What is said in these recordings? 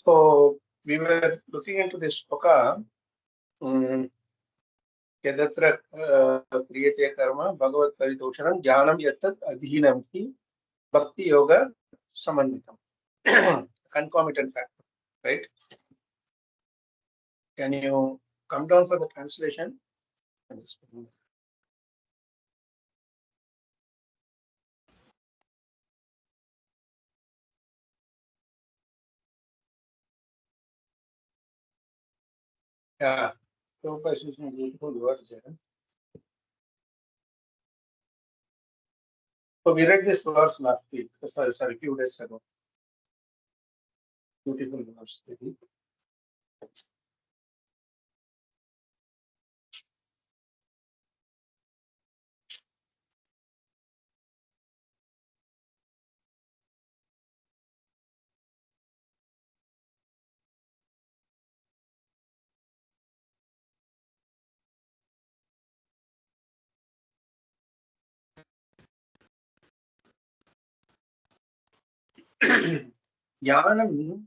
So we were looking into this shloka. Yadatra kriyate karma bhagavat paritoshanam jnanam yattat adhinam hi bhakti yoga samanvitam. Concomitant factor, right? Can you come down for the translation? Yeah, Prabhupada is using beautiful words there. So we read this verse last week, sorry, few days ago. Beautiful verse. Jnanam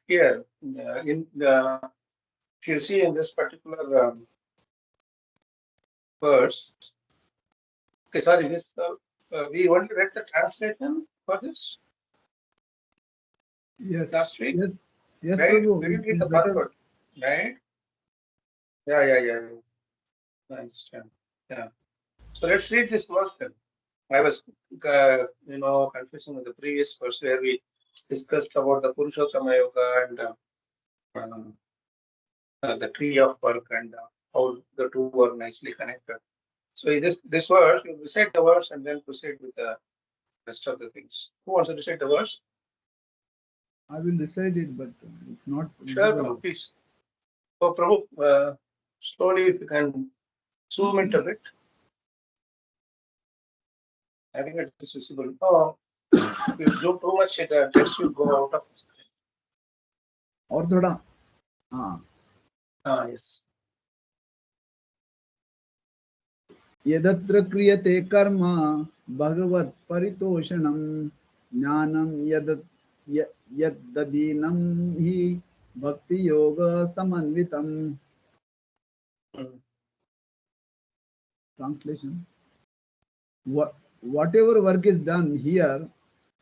here in the, if you see in this particular verse, okay, sorry, this we only read the translation for this. Yes. Last week. Yes. Yes, right? Prabhu. We didn't read the first word, right? Yeah. Nice. Yeah. So let's read this verse then. I was, confusing with the previous verse where we discussed about the Purushottama Yoga and the tree of work and how the two were nicely connected. So in this verse, you recite the verse and then proceed with the rest of the things. Who wants to recite the verse? I will recite it, but it's not. Sure, Prabhu, please. So, Prabhu, slowly, if you can zoom it a bit. I think it is visible. Oh, if you zoom too much, the text will go out of the screen. Or thoda. Yes. यदत्र क्रियते कर्म भगवत् परितोषणं ज्ञानं यद्ददीनं हि भक्ति योग समन्वितम्. Translation: whatever work is done here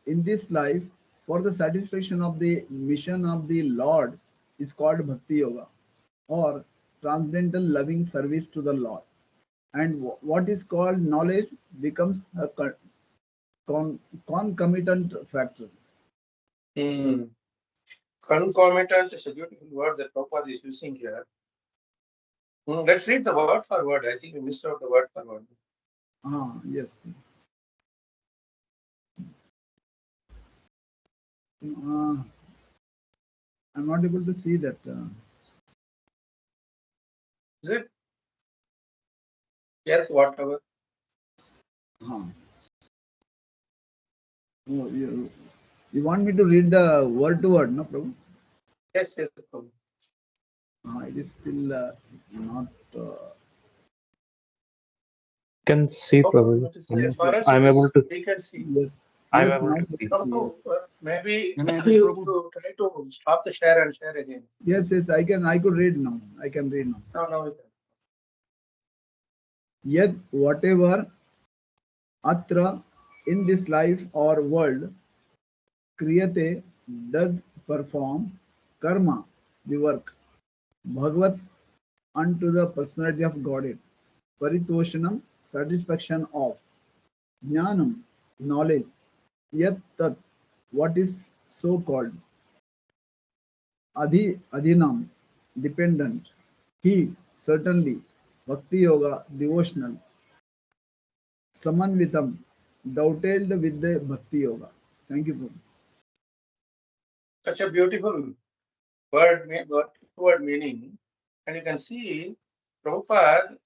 in this life for the satisfaction of the mission of the Lord is called Bhakti Yoga, or transcendental loving service to the Lord. And what is called knowledge becomes a concomitant factor. Concomitant is a beautiful word that Prabhupada is using here. Let's read the word for word. I think we missed out the word for word. Yes. I'm not able to see that. Is it? Yes, whatever. Oh, you want me to read the word to word, no problem? Yes, Prabhu. It is still not. Can see, Prabhu. As far as I'm able to. we can see. Yes. I'm Yes, able now to we see. can see, yes. Maybe Can I read, you Prabhu? try to stop the share and share again. Yes, I can. I could read now. I can read now. No. Yet whatever atra in this life or world kriyate does perform karma, the work, bhagavat unto the personality of Godhead, paritoshanam, satisfaction of, jnanam, knowledge, yat tat, what is so called, adhinam, dependent, he, certainly, bhakti yoga, devotional, samanvitam, dovetailed with the bhakti yoga. Thank you, Prabhu. Such a beautiful word meaning. And you can see Prabhupada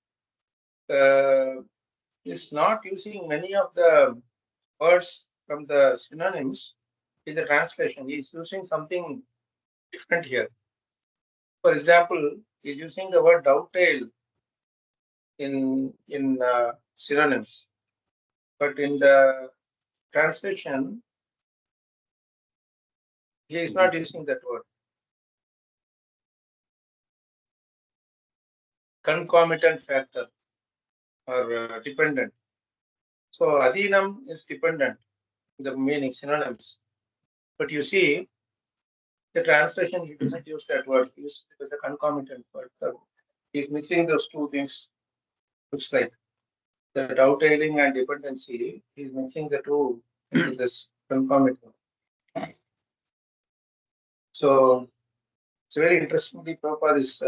is not using many of the words from the synonyms in the translation. He is using something different here. For example, he's using the word dovetail in synonyms, but in the translation, he is not using that word. concomitant factor or dependent. So adhinam is dependent, the meaning synonyms. But you see, the translation, he doesn't use that word. He uses it as a concomitant word. So he's mixing those two things. Looks like the dovetailing and dependency. He's mixing the two into this concomitant. So it's very interestingly Prabhupada is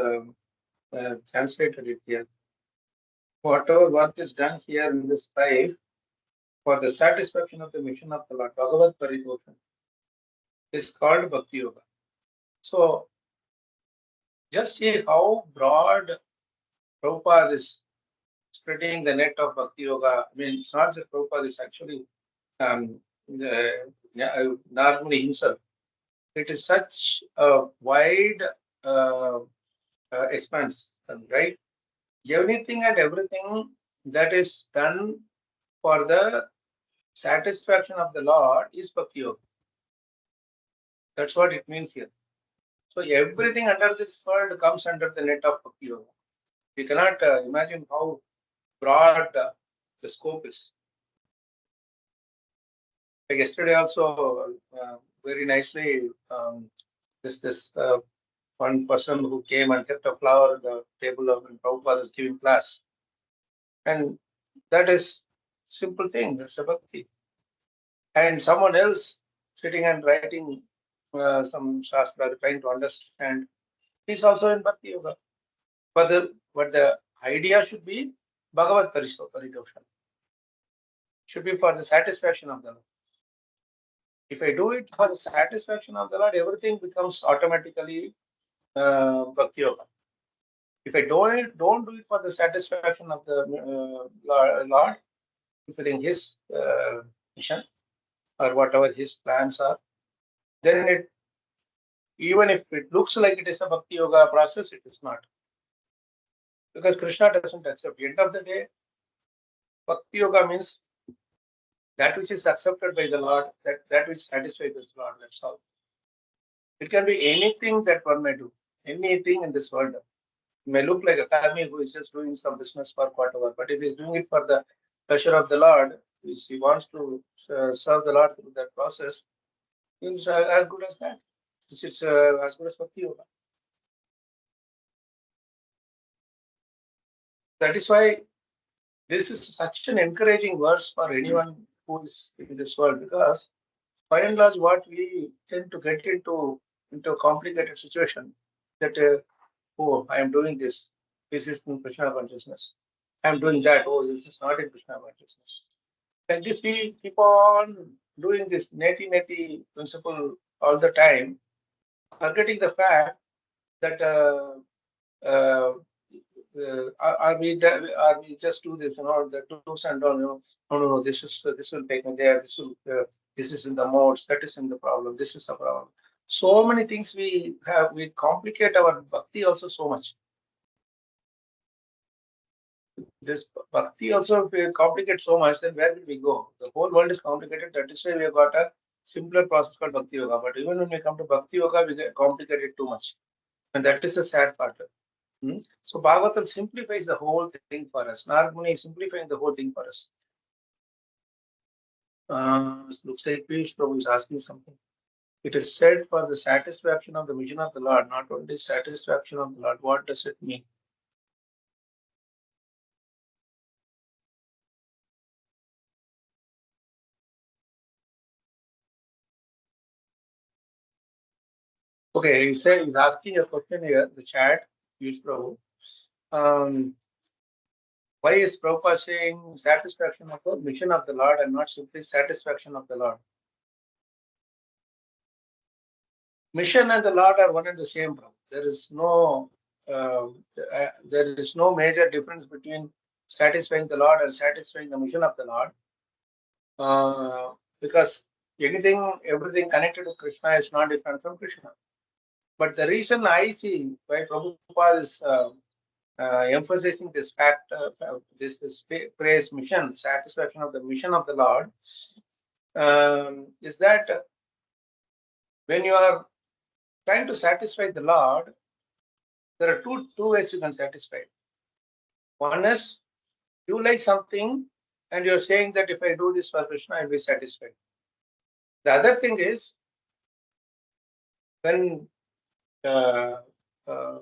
translated it here. Whatever work is done here in this life for the satisfaction of the mission of the Lord, Bhagavad Paritoshan, is called Bhakti Yoga. So just see how broad Prabhupada is spreading the net of Bhakti Yoga. I mean, it's not that Prabhupada is actually Narada himself. It is such a wide expanse, right? Anything and everything that is done for the satisfaction of the Lord is Bhakti Yoga. That's what it means here. So everything under this world comes under the net of Bhakti Yoga. We cannot imagine how broad the scope is. Like yesterday also, very nicely, this one person who came and kept a flower on the table of when Prabhupada was giving class. And that is simple thing, that's a bhakti. And someone else sitting and writing some shastra, trying to understand, is also in Bhakti Yoga. But the idea should be Bhagavad Paritoshan. Should be for the satisfaction of the Lord. If I do it for the satisfaction of the Lord, everything becomes automatically Bhakti Yoga. If I don't do it for the satisfaction of the Lord, fulfilling His mission or whatever His plans are, then it, even if it looks like it is a Bhakti Yoga process, it is not. Because Krishna doesn't accept. At the end of the day, Bhakti Yoga means that which is accepted by the Lord, that which satisfies the Lord. That's all. It can be anything that one may do, anything in this world. It may look like a karmi who is just doing some business for whatever, but if he's doing it for the pleasure of the Lord, if he wants to serve the Lord through that process, it's as good as that. It's as good as Bhakti Yoga. That is why this is such an encouraging verse for anyone who is in this world, because by and large, what we tend to get into a complicated situation that oh, I am doing this. This is in Krishna consciousness. I am doing that. Oh, this is not in Krishna consciousness. Like this, we keep on doing this neti principle all the time, forgetting the fact that are we just do this, the do's and don'ts, no, this will take me there, this is in the modes, that is in the problem, this is the problem. So many things we complicate our bhakti also so much. This bhakti also, if we complicate so much, then where will we go? The whole world is complicated. That is why we have got a simpler process called Bhakti Yoga. But even when we come to Bhakti Yoga, we get complicated too much. And that is a sad part. So Bhagavatam simplifies the whole thing for us. Narada Muni is simplifying the whole thing for us. Looks like Piyush Prabhu is asking something. It is said for the satisfaction of the mission of the Lord, not only satisfaction of the Lord. What does it mean? Okay, he's asking a question here in the chat, Piyush Prabhu. Why is Prabhupada saying satisfaction of the mission of the Lord and not simply satisfaction of the Lord? Mission and the Lord are one and the same, Prabhu. There is no major difference between satisfying the Lord and satisfying the mission of the Lord, because everything connected to Krishna is not different from Krishna. But the reason I see why Prabhupada is emphasizing this fact, this phrase mission, satisfaction of the mission of the Lord, is that when you are trying to satisfy the Lord, there are two ways you can satisfy. One is you like something and you're saying that if I do this for Krishna, I'll be satisfied. The other thing is when uh, uh,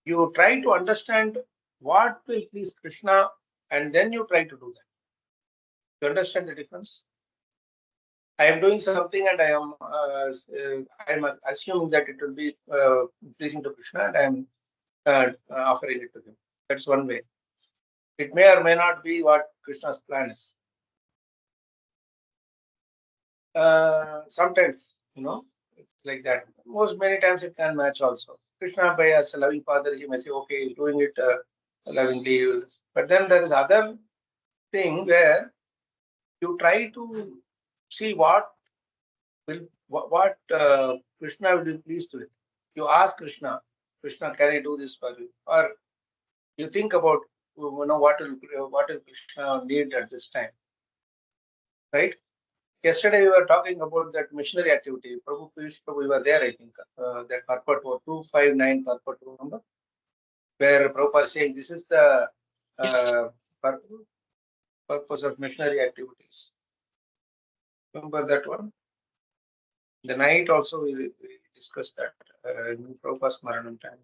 you try to understand what will please Krishna and then you try to do that. You understand the difference? I am doing something and I am assuming that it will be pleasing to Krishna and I am offering it to him. That's one way. It may or may not be what Krishna's plan is. Sometimes, it's like that. Many times it can match also. Krishna, by as a loving father, he may say, okay, he's doing it lovingly. But then there is other thing where you try to see what Krishna will be pleased with. You ask Krishna, Krishna, can I do this for you? Or you think about, what will Krishna need at this time, right? Yesterday we were talking about that missionary activity. Prabhu Piyush Prabhu, we were there, I think, that purport 259 purport, remember? Where Prabhupada is saying this is the purpose of missionary activities. Remember that one? The night also we discussed that in Prabhupada's Maranam time.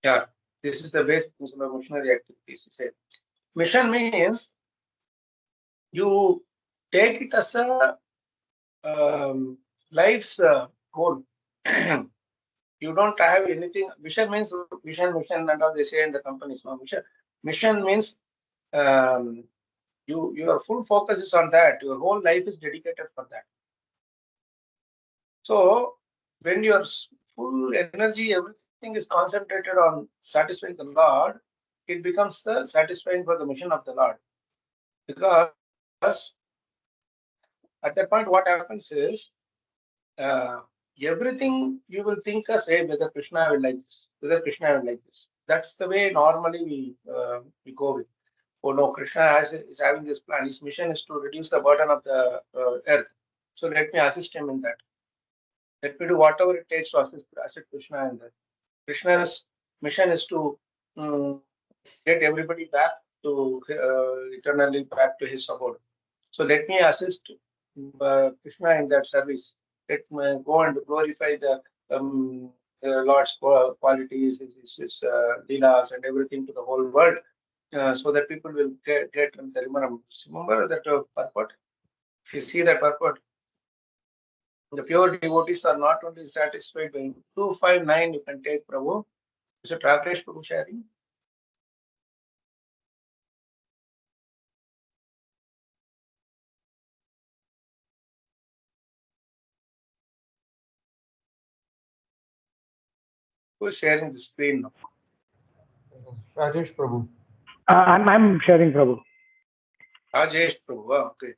Yeah, this is the basic principle of missionary activities. He said, mission means you take it as a life's goal. You don't have anything. Mission means mission, and all they say in the companies. No, mission means your full focus is on that. Your whole life is dedicated for that. So when your full energy, everything is concentrated on satisfying the Lord, it becomes the satisfying for the mission of the Lord. Because at that point, what happens is everything you will think as, hey, whether Krishna will like this, whether Krishna will like this. That's the way normally we go with. Oh no, Krishna is having this plan. His mission is to reduce the burden of the earth. So let me assist him in that. Let me do whatever it takes to assist Krishna in that. Krishna's mission is to get everybody back to eternally back to his abode. So let me assist Krishna in that service. Let me go and glorify the Lord's qualities, his leelas, and everything to the whole world, so that people will get the remember that purport. If you see that purport, the pure devotees are not only satisfied by 259. You can take Prabhu. Is it Rakesh Prabhu sharing? Who's sharing the screen now? Rajesh Prabhu. I'm sharing, Prabhu. Rajesh Prabhu. Okay.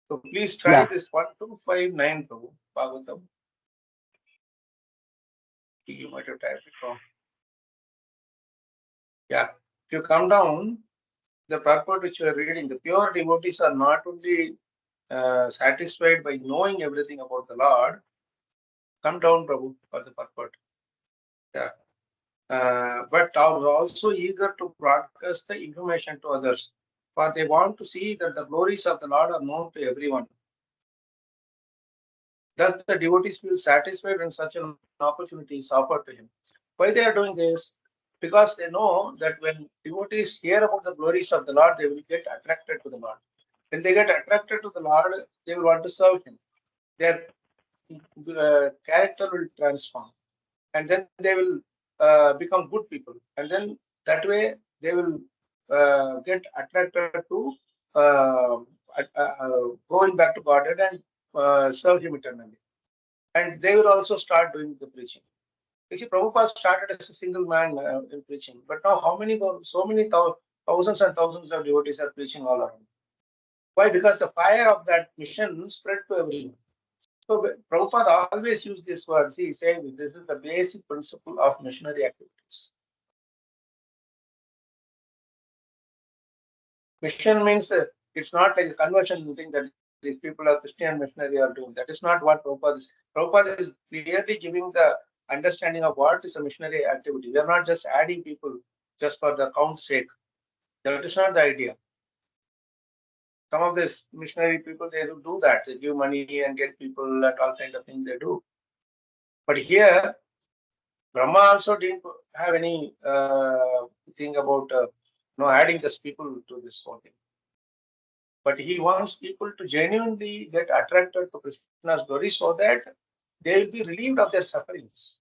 So please try this 1259 Prabhu. Bhagavatam. You might have typed it wrong. Yeah. If you come down, the purport which you are reading, the pure devotees are not only satisfied by knowing everything about the Lord. Come down, Prabhu, for the purport. Yeah. But are also eager to broadcast the information to others, for they want to see that the glories of the Lord are known to everyone. Thus, the devotees feel satisfied when such an opportunity is offered to him. Why they are doing this? Because they know that when devotees hear about the glories of the Lord, they will get attracted to the Lord. When they get attracted to the Lord, they will want to serve him. Their character will transform, and then they will become good people. And then that way they will get attracted to going back to Godhead and serve him eternally. And they will also start doing the preaching. You see, Prabhupada started as a single man in preaching, but now so many thousands and thousands of devotees are preaching all around. Why? Because the fire of that mission spread to everyone. So Prabhupada always used these words. He said this is the basic principle of missionary activities. Mission means it's not like a conversion thing that these people are Christian missionary are doing. That is not what Prabhupada is. Prabhupada is clearly giving the understanding of what is a missionary activity. We are not just adding people just for the count's sake. That is not the idea. Some of these missionary people, they do that. They give money and get people and all kind of things they do. But here, Brahma also didn't have any thing about adding just people to this whole thing. But he wants people to genuinely get attracted to Krishna's glory so that they will be relieved of their sufferings.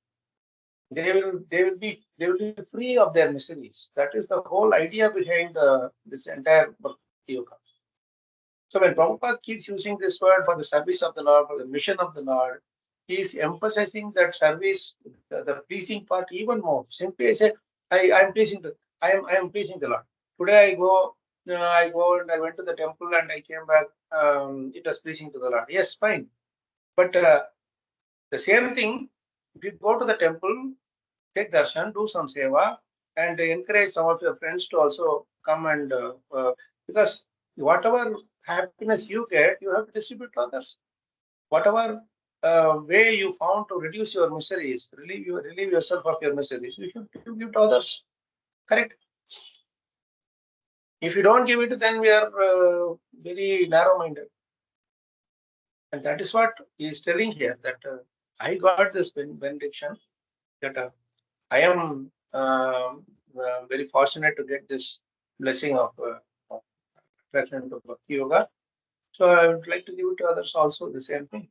They will be free of their miseries. That is the whole idea behind this entire Bhakti Yoga. So when Prabhupada keeps using this word for the service of the Lord, for the mission of the Lord, he is emphasizing that service, the pleasing part even more. Simply I say, I am pleasing the Lord. Today I go and I went to the temple and I came back. It was pleasing to the Lord. Yes, fine. But the same thing, if you go to the temple, take darshan, do some seva, and encourage some of your friends to also come and because whatever happiness you get, you have to distribute to others. Whatever way you found to reduce your miseries, relieve yourself of your miseries, you should give to others. Correct? If you don't give it, then we are very narrow-minded. And that is what he is telling here, that I got this benediction, that I am very fortunate to get this blessing of attraction to Bhakti Yoga. So I would like to give it to others also the same thing.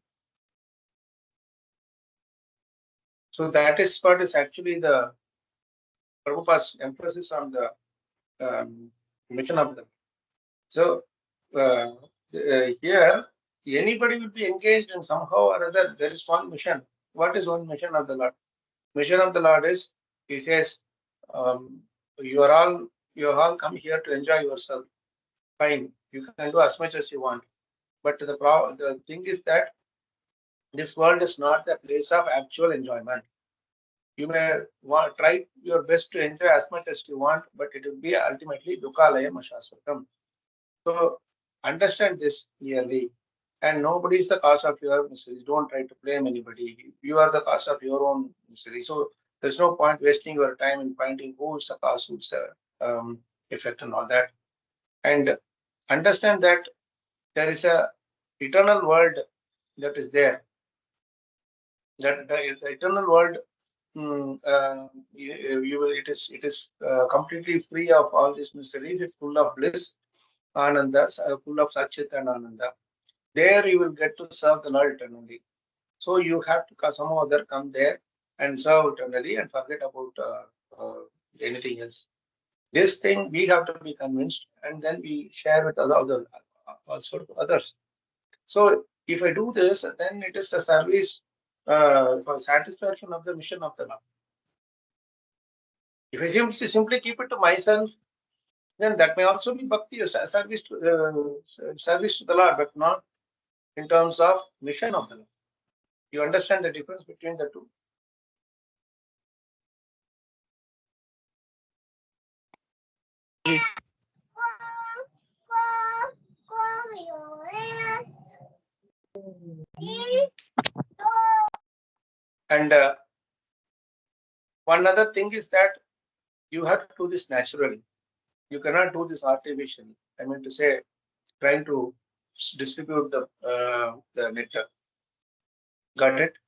So that is what is actually the Prabhupada's emphasis on the mission of them. So here, anybody will be engaged in somehow or other. There is one mission. What is one mission of the Lord? Mission of the Lord is, he says, you have all come here to enjoy yourself. Fine, you can do as much as you want. But the thing is that this world is not the place of actual enjoyment. You may try your best to enjoy as much as you want, but it will be ultimately dukkhalayam ashasvatam. So understand this clearly. And nobody is the cause of your misery. Don't try to blame anybody. You are the cause of your own misery. So there's no point wasting your time in finding who's the cause, who's the effect, and all that. And understand that there is a eternal world that is there. That the eternal world, it is completely free of all these miseries. It's full of bliss, ananda, full of satchit and ananda. There you will get to serve the Lord eternally. So you have to somehow or other come there and serve eternally and forget about anything else. This thing we have to be convinced, and then we share with also to others. So if I do this, then it is a service for satisfaction of the mission of the Lord. If I simply keep it to myself, then that may also be bhakti, a service to the Lord, but not in terms of mission of the Lord. You understand the difference between the two? And one other thing is that you have to do this naturally. You cannot do this artificially. I mean to say, trying to distribute the nectar. Got it?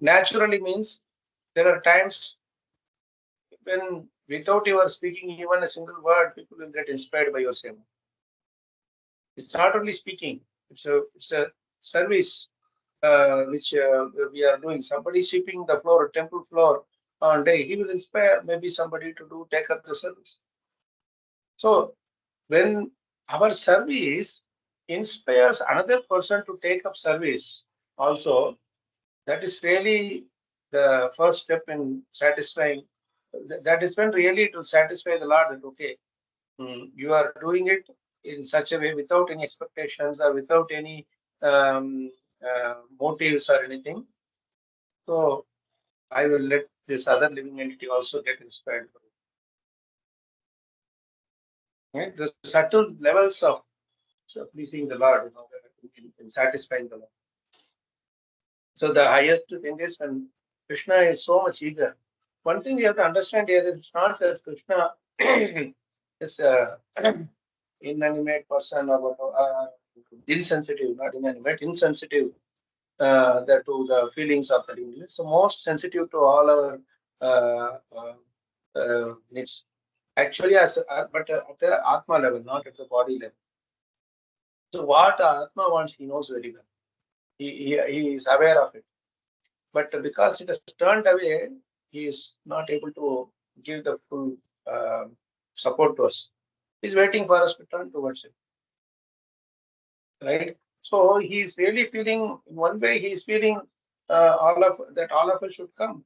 Naturally means there are times when without your speaking even a single word, people will get inspired by your sermon. It's not only speaking; it's a service which we are doing. Somebody sweeping the floor, temple floor on day, he will inspire maybe somebody to take up the service. So when our service inspires another person to take up service, also that is really the first step in satisfying. That is when really to satisfy the Lord that okay, you are doing it in such a way without any expectations or without any motives or anything. So I will let this other living entity also get inspired. Right? The subtle levels of pleasing the Lord, in satisfying the Lord. So the highest thing is when Krishna is so much eager. One thing you have to understand here is it's not that Krishna is inanimate person or insensitive, not inanimate, insensitive to the feelings of the devotee. So most sensitive to all our needs. Actually, but at the Atma level, not at the body level. So what Atma wants, he knows very well. He is aware of it. But because it has turned away, he is not able to give the full support to us. He's waiting for us to turn towards it. Right? So he is really feeling, in one way, he is feeling all of us should come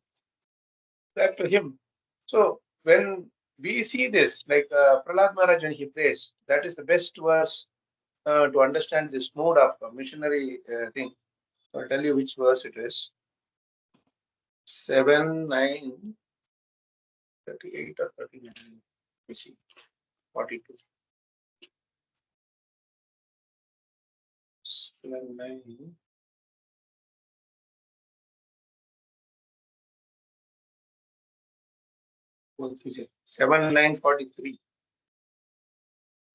back to him. So when we see this, like Prahlad Maharaj when he prays, that is the best verse to understand this mood of missionary thing. I'll tell you which verse it is. 7, 9, 38 or 39. Let me see. 42. 7, 9. What's it? 7, 9, 43.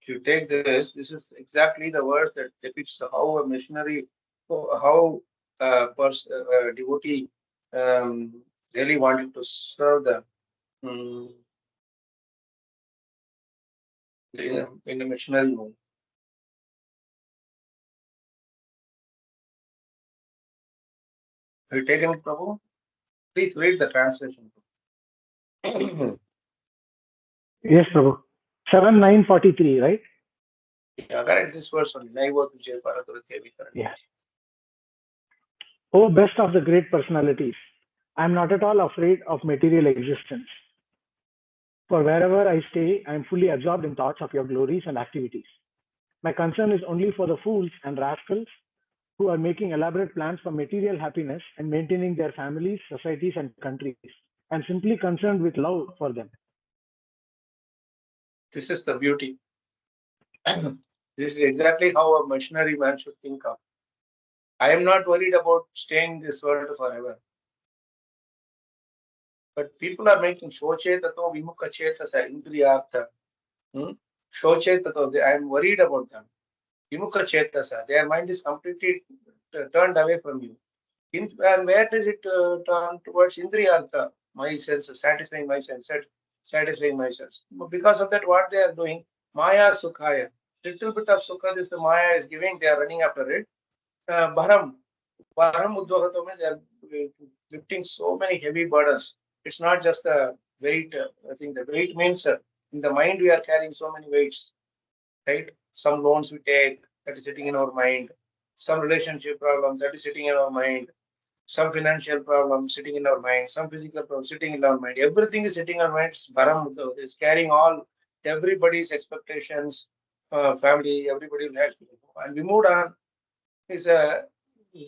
If you take this is exactly the verse that depicts how a missionary, how a devotee really wanted to serve the in a missionary mode. Have you taken it, Prabhu? Please read the translation. Yes, Prabhu. 7:9:43, right? Yeah, correct. This verse only. Yeah. Oh, best of the great personalities, I am not at all afraid of material existence. For wherever I stay, I am fully absorbed in thoughts of your glories and activities. My concern is only for the fools and rascals who are making elaborate plans for material happiness and maintaining their families, societies, and countries. I am simply concerned with love for them. This is the beauty. This is exactly how a missionary man should think of. I am not worried about staying in this world forever. But people are making Shochetato Vimukha Chetasa Indriyartha. Shochetato, I am worried about them. Vimukha Chetasa, their mind is completely turned away from you. And where does it turn towards Indriyartha? My sense, satisfying my sense, satisfying my sense. Because of that, what they are doing, Maya Sukhaya. Little bit of Sukha this the Maya is giving, they are running after it. Bharam Uddhavato means they are lifting so many heavy burdens. It's not just the weight. I think the weight means in the mind we are carrying so many weights, right? Some loans we take that is sitting in our mind. Some relationship problems that is sitting in our mind. Some financial problems sitting in our mind. Some physical problems sitting in our mind. Everything is sitting in our minds. Bharam Uddhavato is carrying all everybody's expectations, family. Everybody will have to. And we moved on. Is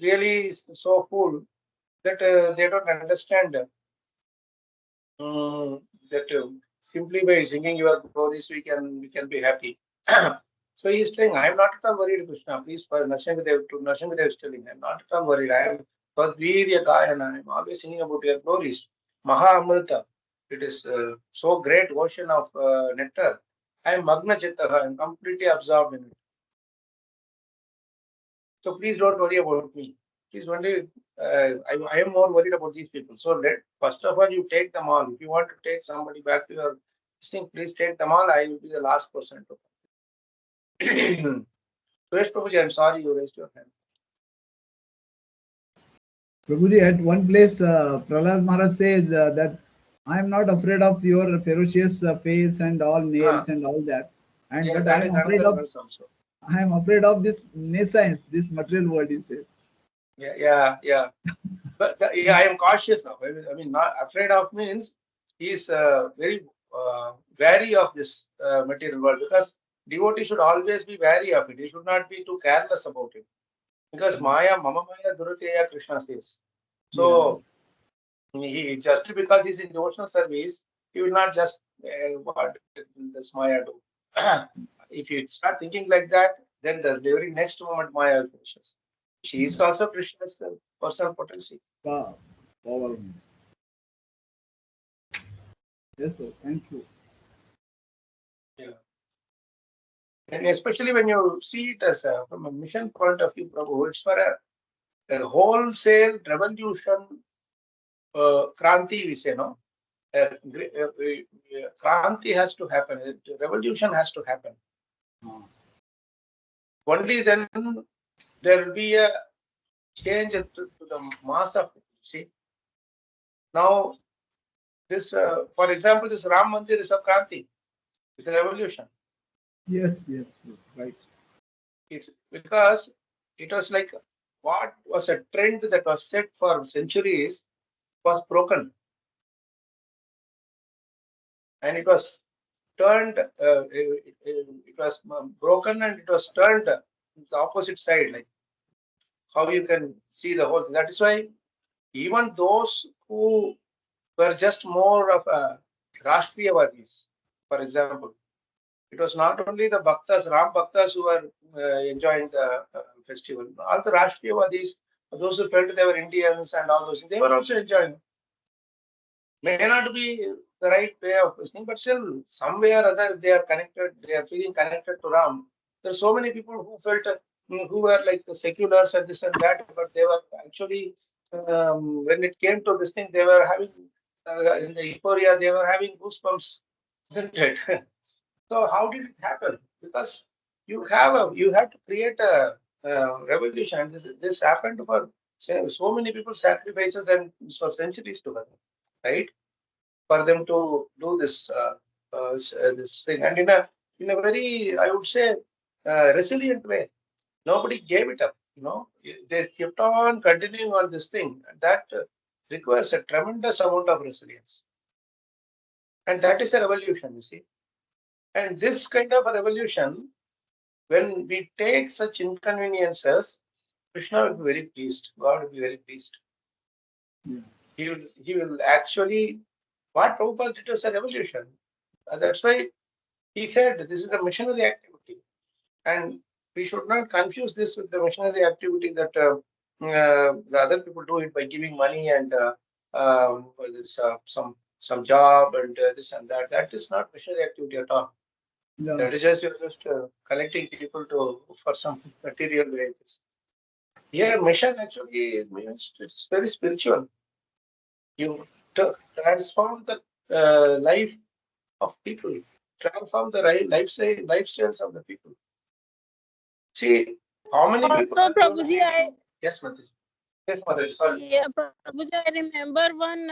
really so full that they don't understand that simply by singing your glories we can be happy. So he's saying, I am not at all worried, Krishna. Please, for Narsingadev is telling, I am not at all worried. I am Tadvirya Gayana. I am always singing about your glories. Maha Amrita. It is so great ocean of nectar. I am Magna Chittaha. I am completely absorbed in it. So please don't worry about me. Please only, I am more worried about these people. So first of all, you take them all. If you want to take somebody back to your thing, please take them all. I will be the last person to come. Suresh Prabhuji, I'm sorry you raised your hand. Prabhuji, at one place, Prahlad Maharaj says that I am not afraid of your ferocious face and all nails and all that, and Yeah, but that is another verse also. I am afraid of this nescience, this material world. He says. Yeah. But yeah, I am cautious now. I mean, not afraid of means he is very wary of this material world because devotee should always be wary of it. He should not be too careless about it. Because Maya, Mama Maya Duruteya, Krishna says. Yeah. So he just because he's in devotional service, he will not just what will this Maya do. If you start thinking like that, then the very next moment Maya finishes. She is also Krishna's personal potency. Wow. Power. Yes, sir. Thank you. Yeah. And especially when you see it as from a mission point of view, Prabhu, it's for a wholesale revolution, Kranti, we say, no? Kranti has to happen, revolution has to happen. Only then there will be a change to the mass of people. See, now this, for example, this Ram Mandir is a Kranti, it's a revolution. Yes, yes, right. It's because it was like what was a trend that was set for centuries was broken, and it was turned. It was broken, and it was turned the opposite side, like how you can see the whole thing. That is why even those who were just more of a Rashtriyavadis, for example, it was not only the Bhaktas, Ram Bhaktas who were enjoying the festival. All the Rashtriyavadis, those who felt they were Indians and all those things, they were also enjoying. May not be the right way of listening, but still, some way or other, they are connected, they are feeling connected to Ram. There are so many people who felt, who were like the seculars and this and that, but they were actually, when it came to this thing, they were having, in the euphoria, they were having goosebumps, isn't it? So how did it happen? Because you have to create a revolution. This happened for so many people sacrifices and for centuries together, right? For them to do this thing, and in a very, I would say, resilient way. Nobody gave it up. They kept on continuing on this thing, and that requires a tremendous amount of resilience, and that is a revolution. You see, and this kind of a revolution, when we take such inconveniences, Krishna will be very pleased. God will be very pleased. Yeah. He will actually, what Prabhupada did was a revolution. That's why he said this is a missionary activity. And we should not confuse this with the missionary activity that the other people do it by giving money and this, some job and this and that. That is not missionary activity at all. Yeah. That is just you're just collecting people for some material wages. Here, mission actually means it's very spiritual. You transform the life of people, transform the lifestyles of the people. See, how many people Also, are going? Prabhuji, Yes, Mother. Yes, Mother. Sorry. yeah, Prabhuji, I remember one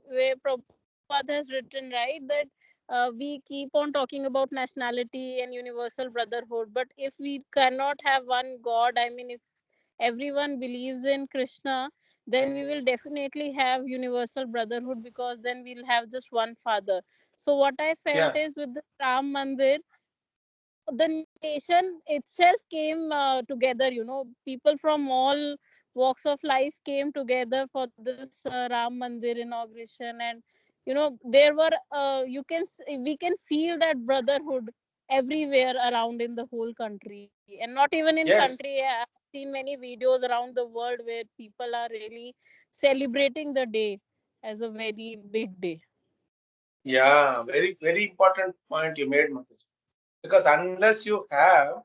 where Prabhupada has written, right, that we keep on talking about nationality and universal brotherhood, but if we cannot have one God, I mean, if everyone believes in Krishna, then we will definitely have universal brotherhood, because then we'll have just one father. So what I felt Yeah. is with the Ram Mandir, the nation itself came together. People from all walks of life came together for this Ram Mandir inauguration, and there were we can feel that brotherhood everywhere around in the whole country, and not even in Yes. country. I've seen many videos around the world where people are really celebrating the day as a very big day. Yeah. Very, very important point you made, Mother. Because unless you have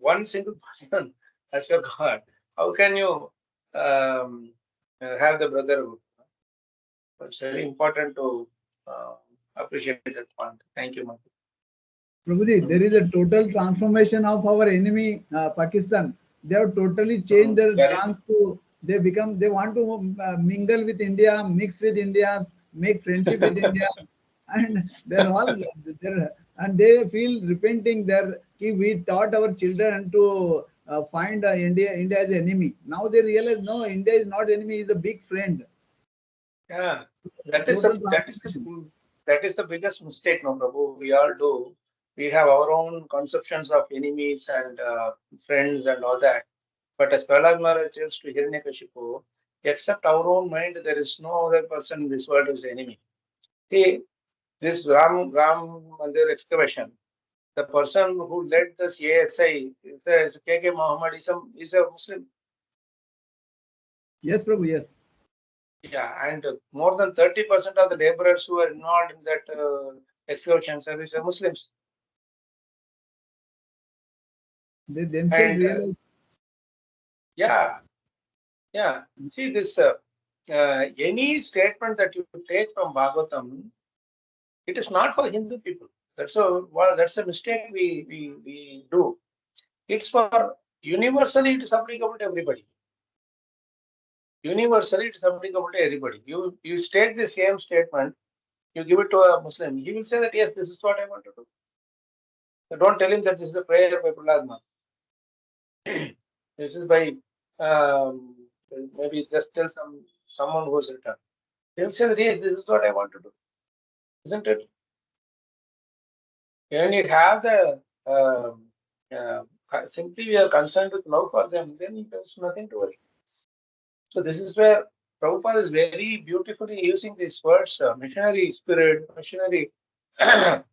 one single person as your God, how can you have the brotherhood? It's very important to uh, appreciate that point. Thank you, Mother. Prabhuji, there is a total transformation of our enemy, Pakistan. They have totally changed their Correct. plans to, they want to mingle with India, mix with India, make friendship with India, and they're all there, and they feel repenting there. We taught our children to find India as enemy. Now they realize no, India is not enemy; is a big friend. Yeah, that is Total the that is transformation. the that is the biggest mistake, no, Prabhu. We all do. We have our own conceptions of enemies and friends and all that. But as Prahlad Maharaj tells to Hiranyakashipu, except our own mind, there is no other person in this world who is the enemy. See, this Ram Mandir excavation, the person who led this ASI is KK Muhammad is a Muslim. Yes, Prabhu, yes. Yeah, and more than 30% of the laborers who are involved in that excavation service are Muslims. They themselves And realize. yeah, yeah. See this. Any statement that you take from Bhagavatam, it is not for Hindu people. That's a mistake we do. It's for universally. It is applicable to everybody. Universally, it is applicable to everybody. You state the same statement. You give it to a Muslim. He will say that yes, this is what I want to do. So don't tell him that this is a prayer by Prahlad Maharaj. This is by um, maybe just tell someone who's returned. They'll say that yes, this is what I want to do, isn't it? When you have the simply we are concerned with love for them, then there's nothing to worry. So this is where Prabhupada is very beautifully using these words, missionary spirit, missionary thing,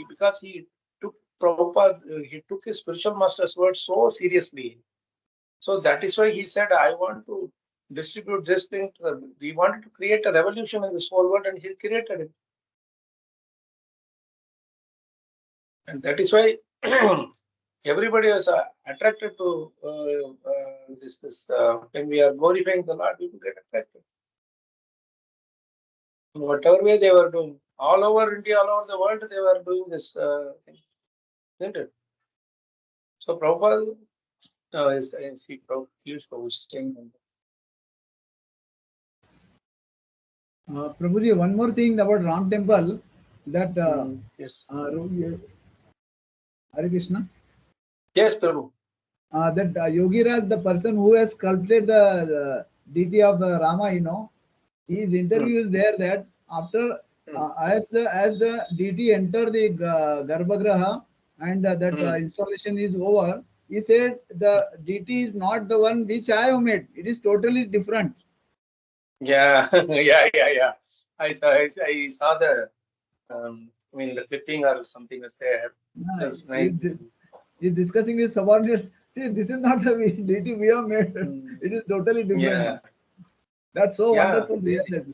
because he took Prabhupada, he took his spiritual master's words so seriously. So that is why he said, I want to distribute this thing. We wanted to create a revolution in this whole world, and he created it. And that is why everybody was attracted to this. When we are glorifying the Lord, people get attracted. In whatever way they were doing, all over India, all over the world, they were doing this thing, isn't it? So Prabhupada is used for saying. Prabhuji, one more thing about Ram Temple, that Yes. Hare Krishna. Yes, Prabhu. That Yogiraj, the person who has sculpted the deity of Rama, his interview is there that after as the deity enter the Garbhagraha and that installation is over, he said the deity is not the one which I have made. It is totally different. Yeah, yeah. I saw the the clipping or something was there. That's nice. He's discussing with subordinates. See, this is not the deity we have made. It is totally different. Yeah, That's so yeah. wonderful. That,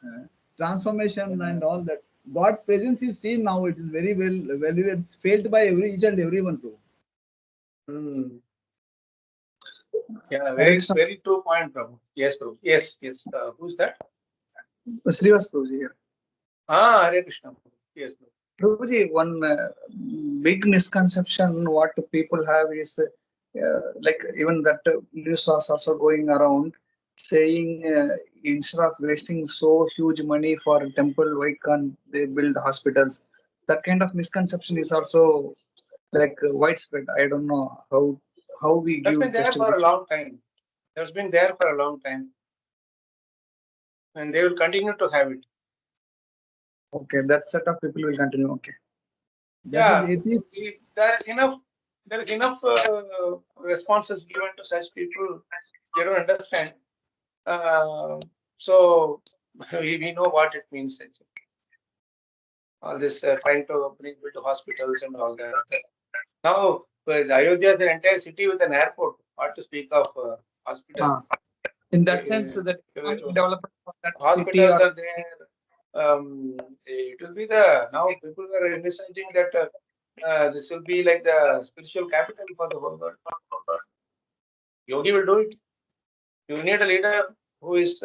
transformation and all that. God's presence is seen now. It is very well. It's felt by each and everyone too. Mm. Yeah, Hare Krishna. very true point, Prabhu. Yes, Prabhu. Yes. Who's that? Srivas Prabhuji here. Hare Krishna. Yes, Prabhu. Prabhuji, one big misconception what people have is like even that news was also going around saying instead of wasting so huge money for a temple, why can't they build hospitals? That kind of misconception is also like widespread. I don't know how we That's been give there for a justification. long time. That's been there for a long time, and they will continue to have it. Okay, that set of people will continue. Okay. Yeah, Atheist. there is enough responses given to such people. They don't understand. So we know what it means. All this trying to bring people to hospitals and all that. Now, Ayodhya is an entire city with an airport. What to speak of hospital? In that sense, that development of that city Hospitals or are there. It will be now people are envisaging that this will be like the spiritual capital for the whole world. Yogi will do it. You need a leader who is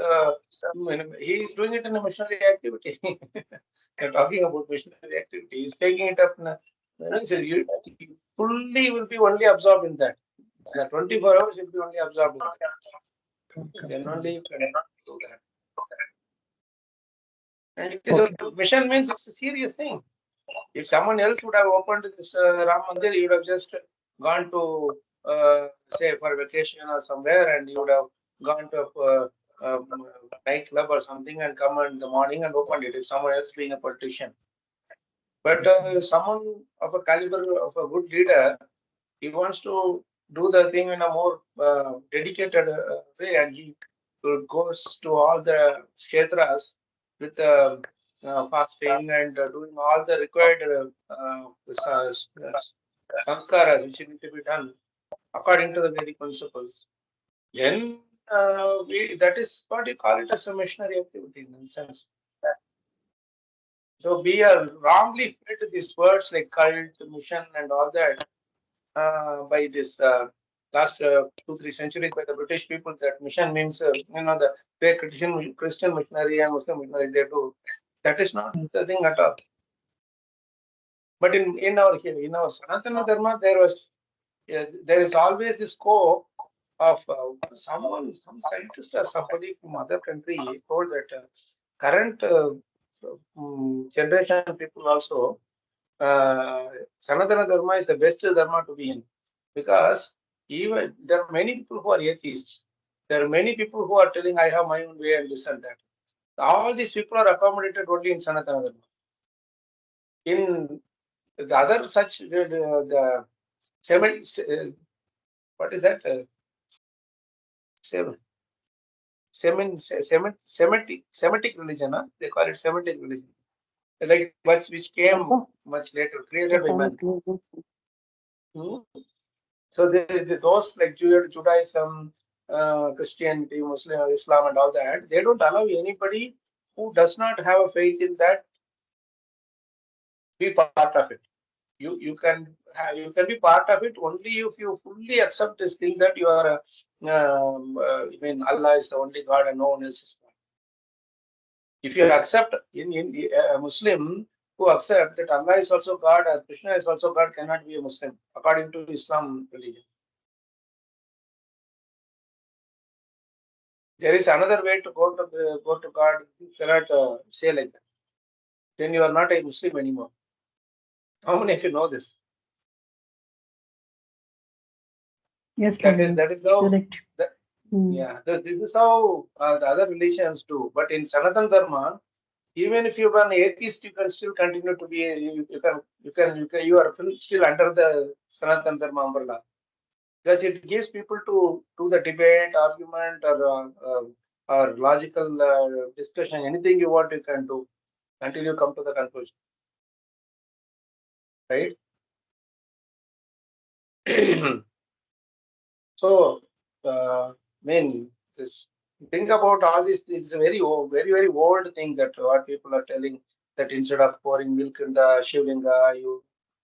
he is doing it in a missionary activity. You're talking about missionary activity. He's taking it up. You fully will be only absorbed in that. The 24 hours will be only absorbed in that. Then only you can do that. And it is a mission means it's a serious thing. If someone else would have opened this Ram Mandir, you would have just gone to say for vacation or somewhere, and you would have gone to a nightclub or something and come in the morning and opened it. If someone else being a politician, but someone of a caliber of a good leader, he wants to do the thing in a more dedicated way, and he goes to all the kshetras with fasting and doing all the required sanskaras which need to be done according to the Vedic principles. then that is what you call it as a missionary activity in a sense. So we are wrongly fed these words like cult, mission, and all that by this last 2-3 centuries by the British people. That mission means the way Christian missionary and Muslim missionary they do. That is not the thing at all. But in our Sanatana Dharma, there is always this scope of some scientist or somebody from other country told that current generation people also Sanatana Dharma is the best Dharma to be in, because even there are many people who are atheists. There are many people who are telling I have my own way and this and that. All these people are accommodated only in Sanatana Dharma. In the other such the seven, what is that? Seven, Semitic religion. They call it Semitic religion. Like which came much later, created by man. So those like Judaism, Christianity, Muslim, Islam, and all that, they don't allow anybody who does not have a faith in that be part of it. You can be part of it only if you fully accept this thing that you are. I mean, Allah is the only God and no one else is God. If you accept in a Muslim who accept that Allah is also God and Krishna is also God cannot be a Muslim according to Islam religion. There is another way to go to God. You cannot say like that. Then you are not a Muslim anymore. How many of you know this? Yes, That is how. correct. This is how the other religions do. But in Sanatana Dharma, even if you are an atheist, you can still continue to be. You are still under the Sanatana Dharma umbrella, because it gives people to do the debate, argument, or logical discussion. Anything you want, you can do until you come to the conclusion, right? So, this think about all this. It's a very old, very old thing that what people are telling, that instead of pouring milk in the Shivlinga, you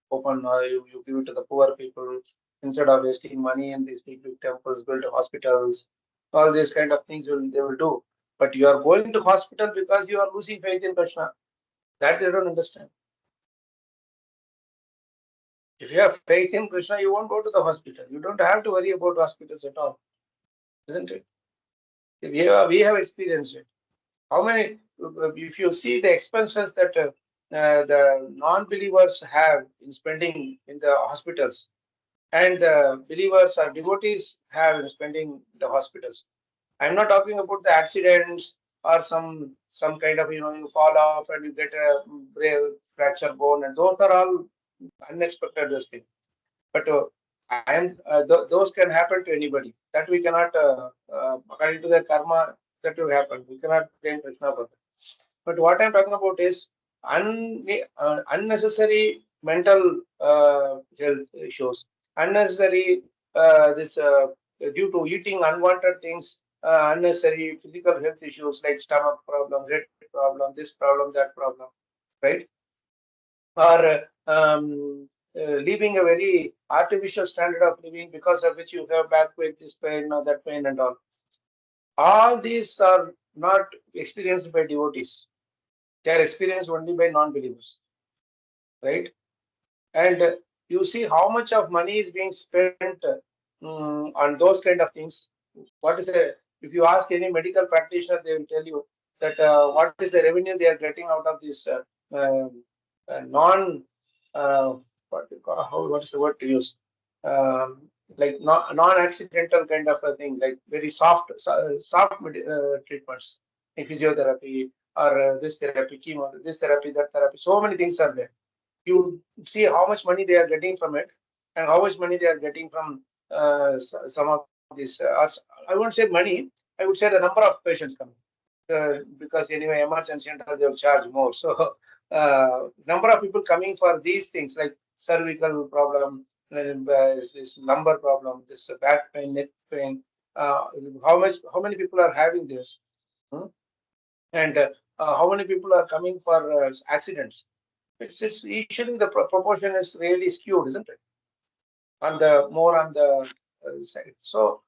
open, you give it to the poor people. Instead of wasting money in these big temples, build hospitals, all these kind of things they will do. But you are going to hospital because you are losing faith in Krishna. That they don't understand. If you have faith in Krishna, you won't go to the hospital. You don't have to worry about hospitals at all, isn't it? We have experienced it. How many, if you see the expenses that the non-believers have in spending in the hospitals, and the believers or devotees have in spending in the hospitals. I'm not talking about the accidents or some kind of you fall off and you get a fracture bone, and those are all unexpected things. But those can happen to anybody. That we cannot, according to the karma, that will happen. We cannot blame Krishna for that. But what I'm talking about is unnecessary mental health issues, unnecessary this due to eating unwanted things, unnecessary physical health issues like stomach problem, head problem, this problem, that problem, right? Or living a very artificial standard of living because of which you have back pain, this pain, or that pain, and all. All these are not experienced by devotees. They are experienced only by non-believers, right? And you see how much of money is being spent on those kind of things. What is the, if you ask any medical practitioner, they will tell you that what is the revenue they are getting out of this non what is the word to use, like non-accidental kind of a thing, like very soft treatments, like physiotherapy or this therapy, chemo, this therapy, that therapy. So many things are there. You see how much money they are getting from it, and how much money they are getting from some of these. I won't say money. I would say the number of patients coming. Because anyway, emergency center they will charge more. So, number of people coming for these things like cervical problem, is this lumbar problem, this back pain, neck pain, how many people are having this, hmm? and how many people are coming for accidents. It's usually the proportion is really skewed, isn't it? On the more on the side. So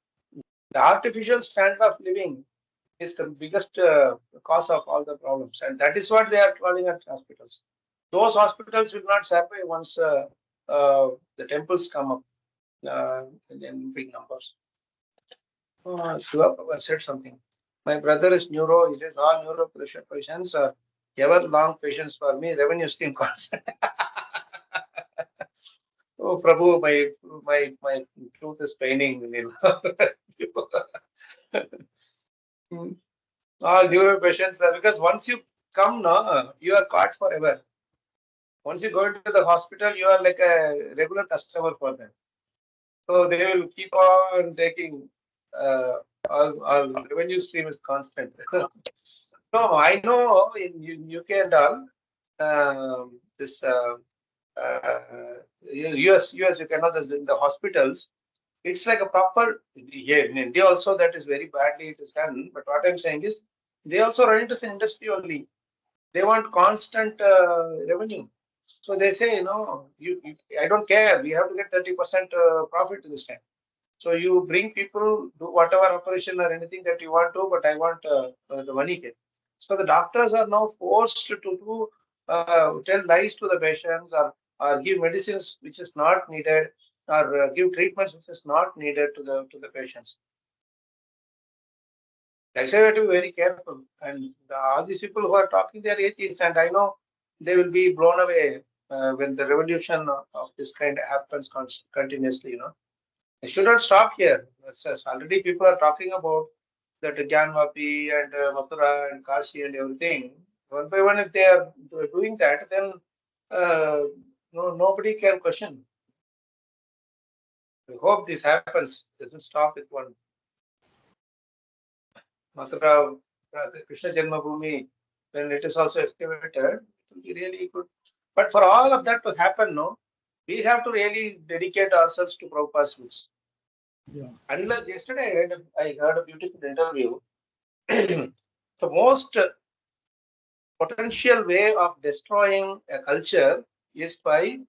the artificial standard of living is the biggest cause of all the problems, and that is what they are calling at hospitals. Those hospitals will not survive once the temples come up in big numbers. Shiva said something. My brother is neuro. He says all neuro patients are ever long patients for me. Revenue stream constant. Oh, Prabhu, my tooth is paining. All neuro patients are, because once you come, no, you are caught forever. Once you go into the hospital, you are like a regular customer for them. So they will keep on taking all revenue stream is constant. No, I know in UK and all, this US you cannot, in the hospitals, it's like a proper, here in India also that is very badly it is done. But what I'm saying is they also run into the industry only. They want constant revenue. So they say, I don't care. We have to get 30% profit this time. So you bring people, do whatever operation or anything that you want to, but I want the money here. So the doctors are now forced to do tell lies to the patients, or give medicines which is not needed, or give treatments which is not needed to the patients. That's why we have to be very careful. And all these people who are talking, they are atheists, and I know they will be blown away when the revolution of this kind happens continuously. It should not stop here. Already people are talking about that Gyanvapi and Mathura and Kashi and everything. One by one, if they are doing that, then nobody can question. I hope this happens. Doesn't stop with one. Mathura, Krishna Janmabhoomi, when it is also excavated, it will be really good. But for all of that to happen, we have to really dedicate ourselves to Prabhupada's rules. Yeah. Unless yesterday I heard a beautiful interview. The most potential way of destroying a culture is by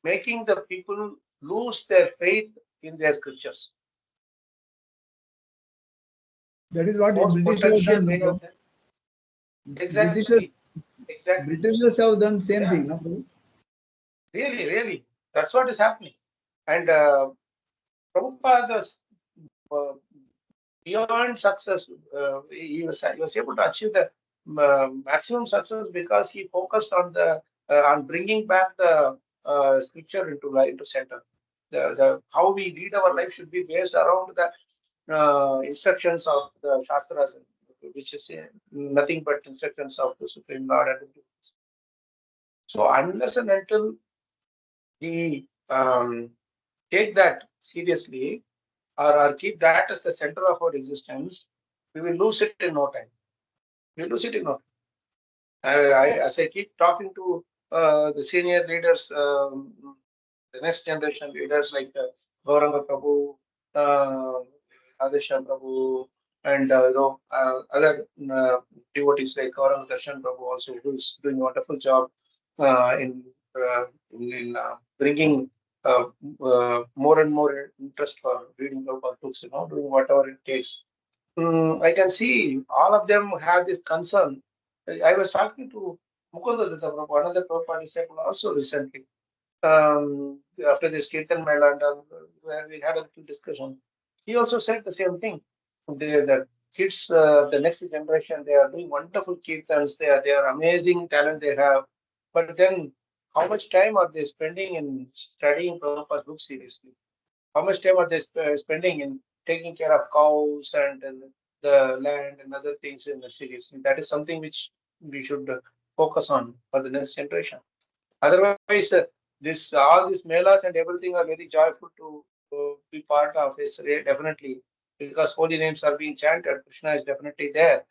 making the people lose their faith in their scriptures. That is what the Most British have potential done. way No? of that. Exactly. Britishers have done same Yeah. thing. No? Really. That's what is happening. And Prabhupada, uh, beyond success, he was able to achieve the maximum success because he focused on on bringing back the scripture into center. The how we lead our life should be based around the instructions of the shastras, which is nothing but instructions of the Supreme Lord. So unless and until we take that seriously, or keep that as the center of our existence, we will lose it in no time. We will lose it in no time. As I keep talking to the senior leaders, the next generation leaders like Gauranga Prabhu, Adesha Prabhu, and other devotees like Gauranga Darshan Prabhu also, who is doing a wonderful job in bringing more and more interest for reading local books, doing whatever it takes. I can see all of them have this concern. I was talking to Mukunda Datta Prabhu, another Prabhupada disciple, also recently, after this Kirtan Mela, and where we had a little discussion. He also said the same thing. The kids, the next generation, they are doing wonderful kirtans. They are amazing talent they have. But then, how much time are they spending in studying Prabhupada's books seriously? How much time are they spending in taking care of cows and the land and other things in the seriously? That is something which we should focus on for the next generation. Otherwise, this all these melas and everything are very joyful to be part of. Is definitely because holy names are being chanted. Krishna is definitely there.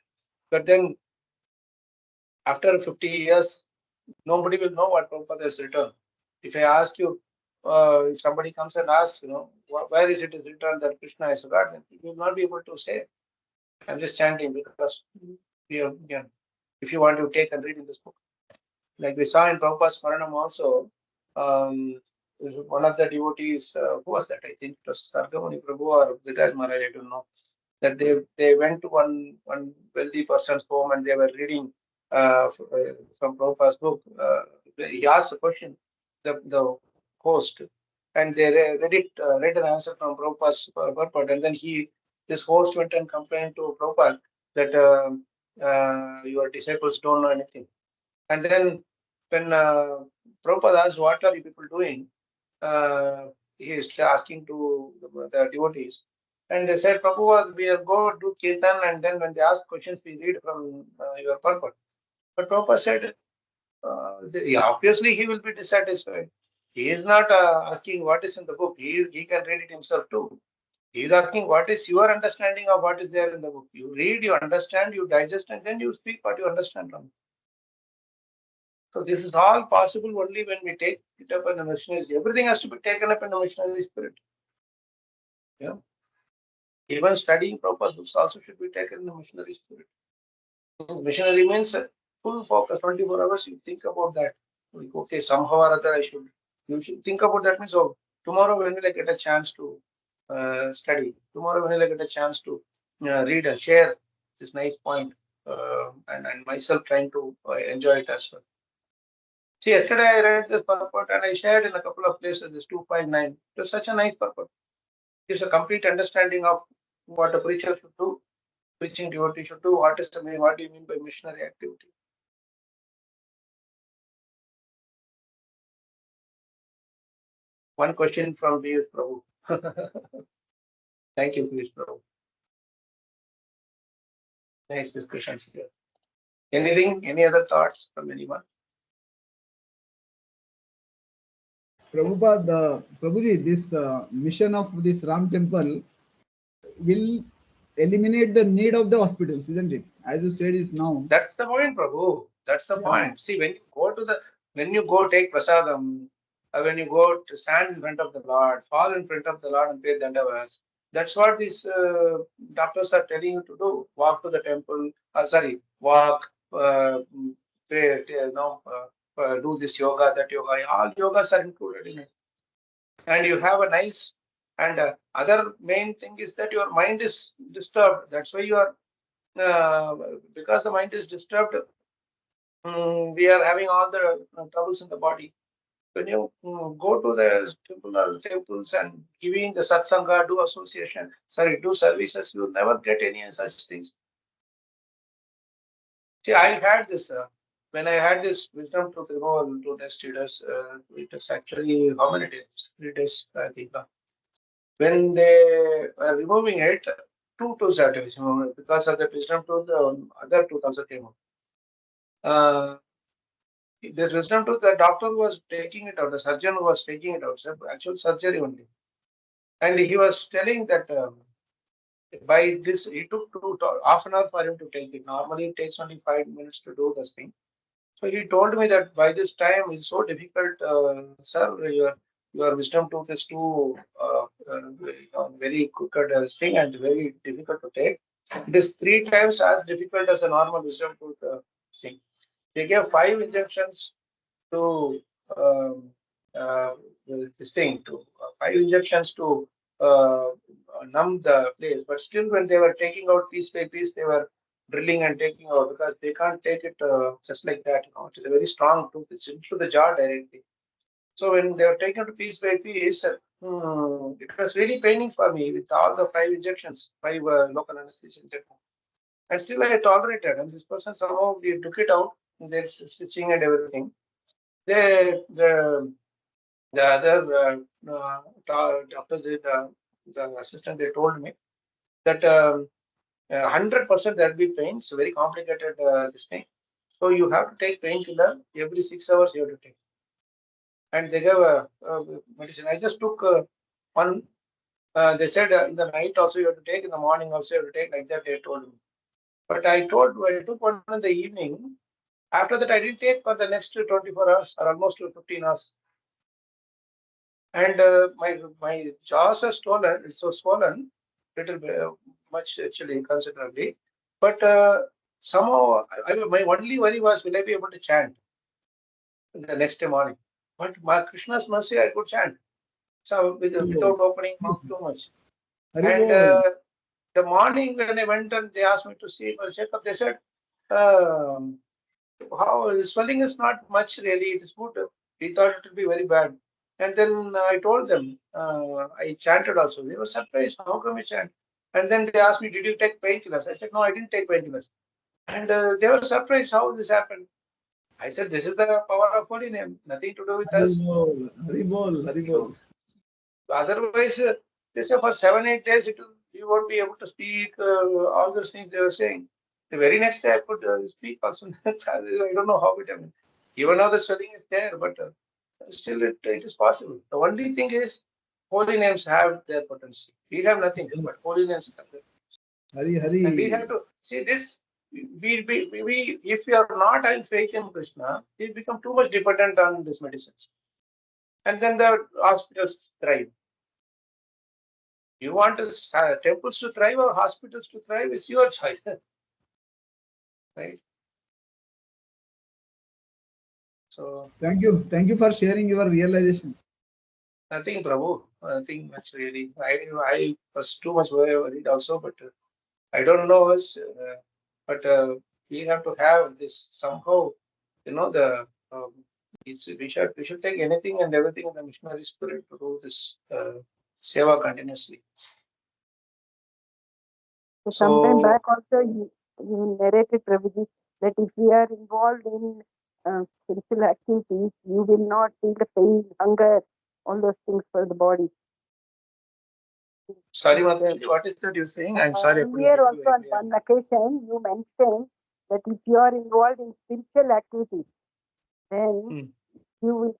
But then after 50 years, nobody will know what Prabhupada has written. If I ask you, if somebody comes and asks, where is it is written that Krishna is a God, then you will not be able to say, I'm just chanting because if you want to take and read in this book. Like we saw in Prabhupada's Maranam also, one of the devotees, who was that? I think it was Sargamuni Prabhu or Vidal Maharaj, I don't know. That they went to one wealthy person's home and they were reading from Prabhupada's book. He asked a question, the host, and they read an answer from Prabhupada's purport, and then this host went and complained to Prabhupada that your disciples don't know anything. And then when Prabhupada asked, what are you people doing? He is asking to the devotees. And they said, Prabhupada, we are going to do Kirtan, and then when they ask questions, we read from your purport. But Prabhupada said, obviously he will be dissatisfied. He is not asking what is in the book. He can read it himself too. He is asking what is your understanding of what is there in the book. You read, you understand, you digest, and then you speak what you understand from it. So this is all possible only when we take it up in a missionary. Everything has to be taken up in a missionary spirit. Yeah. Even studying proper books also should be taken in a missionary spirit. Missionary means full focus, 24 hours. You think about that. Like, okay, somehow or other you should think about that. Means, oh, tomorrow when will I get a chance to study? Tomorrow when will I get a chance to read and share this nice point, and myself trying to enjoy it as well. See, yesterday I read this purport and I shared in a couple of places this 259. It was such a nice purport. Gives a complete understanding of what a preacher should do, preaching devotee should do, what do you mean by missionary activity. One question from Piyush Prabhu. Thank you, Piyush Prabhu. Nice discussions here. Any other thoughts from anyone? Prabhupada, Prabhuji, this mission of this Ram temple will eliminate the need of the hospitals, isn't it? As you said, is now. That's the point, Prabhu. That's the point. See, when you go take prasadam, when you go to stand in front of the Lord, fall in front of the Lord and pay dandavas, that's what these doctors are telling you to do. Walk to the temple. Walk. Pray. Do this yoga, that yoga. All yogas are included in it, and you have a nice. And other main thing is that your mind is disturbed. That's why you are. Because the mind is disturbed, we are having all the troubles in the body. When you go to the temples and giving the satsanga, do services, you will never get any such things. See, I had this, when I had this wisdom to remove to the students, it was actually how many days? 3 days, I think. When they were removing it, two tools had to be removed because of the wisdom tooth, the other tooth also came out. This wisdom tooth, the doctor was taking it out, the surgeon was taking it out, actual surgery only. And he was telling that by this, it took half an hour for him to take it. Normally, it takes only 5 minutes to do this thing. So he told me that by this time it's so difficult, sir. Your wisdom tooth is too very crooked thing and very difficult to take. It is 3 times as difficult as a normal wisdom tooth thing. They gave 5 injections to this thing to 5 injections to numb the place, but still when they were taking out piece by piece, they were drilling and taking out because they can't take it just like that. It is a very strong tooth; it's into the jaw directly. So when they were taken to piece by piece, it was really paining for me with all the 5 injections, 5 local anesthesia injections. And still I tolerated. And this person somehow we took it out. There's stitching and everything. The other doctors, the assistant, they told me that 100% there will be pains, very complicated this thing. So you have to take painkiller every 6 hours. You have to take, and they gave a medicine. I just took one. They said in the night also you have to take, in the morning also you have to take. Like that they told me. But I took one in the evening. After that, I didn't take for the next 24 hours or almost 15 hours. and my jaws are swollen. It's so swollen, little bit, much actually considerably. But somehow, my only worry was, will I be able to chant the next day morning? But my Krishna's mercy, I could chant. So without opening mouth too much. And Haribol. the morning when I went and they asked me to see my checkup, they said, how the swelling is not much really. It is good. We thought it would be very bad. And then I told them, I chanted also. They were surprised. How come you chant? And then they asked me, did you take painkillers? I said, no, I didn't take painkillers. And they were surprised how this happened. I said, this is the power of holy name. Nothing to do with us. Haribol. Haribol. Haribol. Otherwise, they say for 7, 8 days, you won't be able to speak, all those things they were saying. The very next day, I could speak also. I don't know how it happened. Even though the swelling is there, but still it is possible. The only thing is, holy names have their potency. We have nothing, Yes. but holy names have their Hari And we have Hari. to see this. If we are not having faith in Krishna, we become too much dependent on these medicines. And then the hospitals thrive. You want temples to thrive or hospitals to thrive is your choice, right? So Thank you. Thank you for sharing your realizations. nothing, Prabhu. Nothing much really. I was too much worried also, but I don't know us. But we have to have this somehow. You know we should take anything and everything in the missionary spirit to do this seva continuously. So sometime So back also you narrated, Prabhuji, that if we are involved in spiritual activities, you will not feel the pain, hunger, all those things for the body. sorry, Mataji, what is that you're saying? I'm sorry, I couldn't Earlier get you also very on clear. one occasion you mentioned that if you are involved in spiritual activities, then you will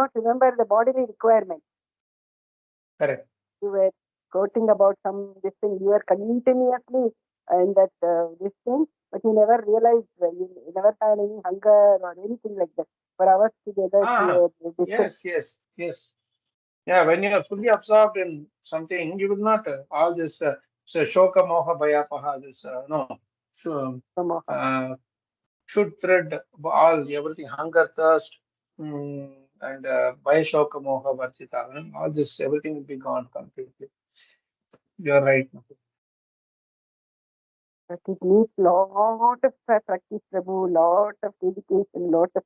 not remember the bodily requirement. Correct. You were quoting about this thing. You were continuously in that this thing, but you never realized, you never had any hunger or anything like that. For hours together, you were Yes. Yeah, when you are fully absorbed in something, you will not all this so shoka moha bhaya paha this no so should thread all everything hunger thirst and bhaya shoka moha varchita all this everything will be gone completely. You are right. But it needs lot of practice, Prabhu, lot of dedication, lot of.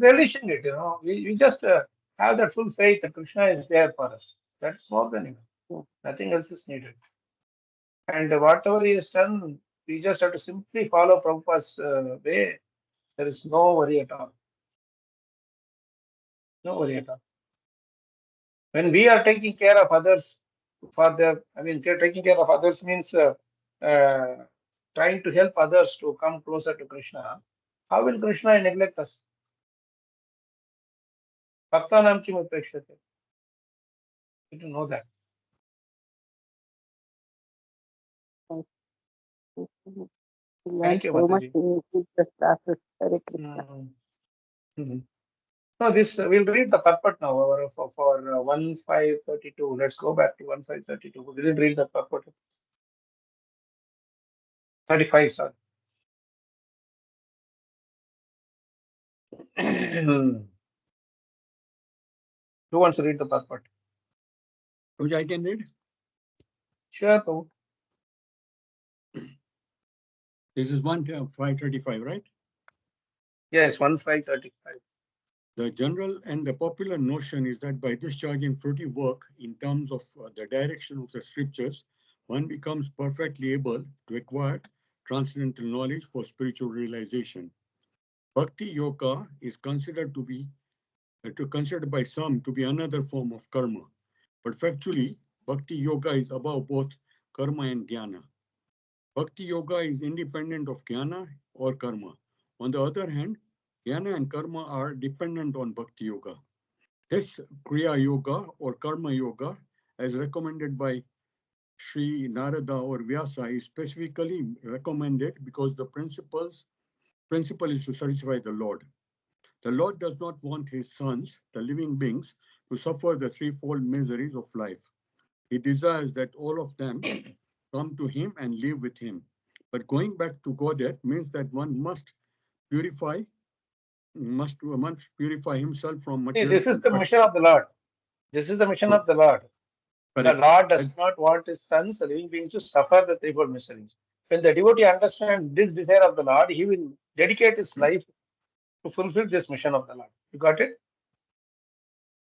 Relishing it, we just have that full faith that Krishna is there for us. That's more than enough. Nothing else is needed. And whatever he has done, we just have to simply follow Prabhupada's way. There is no worry at all. No worry at all. When we are taking care of others taking care of others means trying to help others to come closer to Krishna. How will Krishna neglect us? Bhaktanam kim upekshate. You to know that. Thank you, so much Mataji. in this classes. Hare Krishna. No, this we'll read the purport now for 1532. Let's go back to 1532. We didn't read the purport. 35, sorry. Who wants to read the purport? Which I can read? Sure, Prabhu. This is 1535, right? Yes, 1535. The general and the popular notion is that by discharging fruitive work in terms of the direction of the scriptures, one becomes perfectly able to acquire transcendental knowledge for spiritual realization. Bhakti yoga is considered considered by some to be another form of karma, but factually, bhakti yoga is above both karma and jnana. Bhakti yoga is independent of jnana or karma. On the other hand, jnana and karma are dependent on bhakti yoga. This kriya yoga or karma yoga, as recommended by Sri Narada or Vyasa, is specifically recommended because the principle is to satisfy the Lord. The Lord does not want his sons, the living beings, to suffer the threefold miseries of life. He desires that all of them come to him and live with him. But going back to Godhead means that one must purify himself from See, material. this is the mission of the Lord. This is the mission of the Lord. The Correct. Lord does not want his sons, the living beings, to suffer the threefold miseries. When the devotee understands this desire of the Lord, he will dedicate his life to fulfill this mission of the Lord. You got it?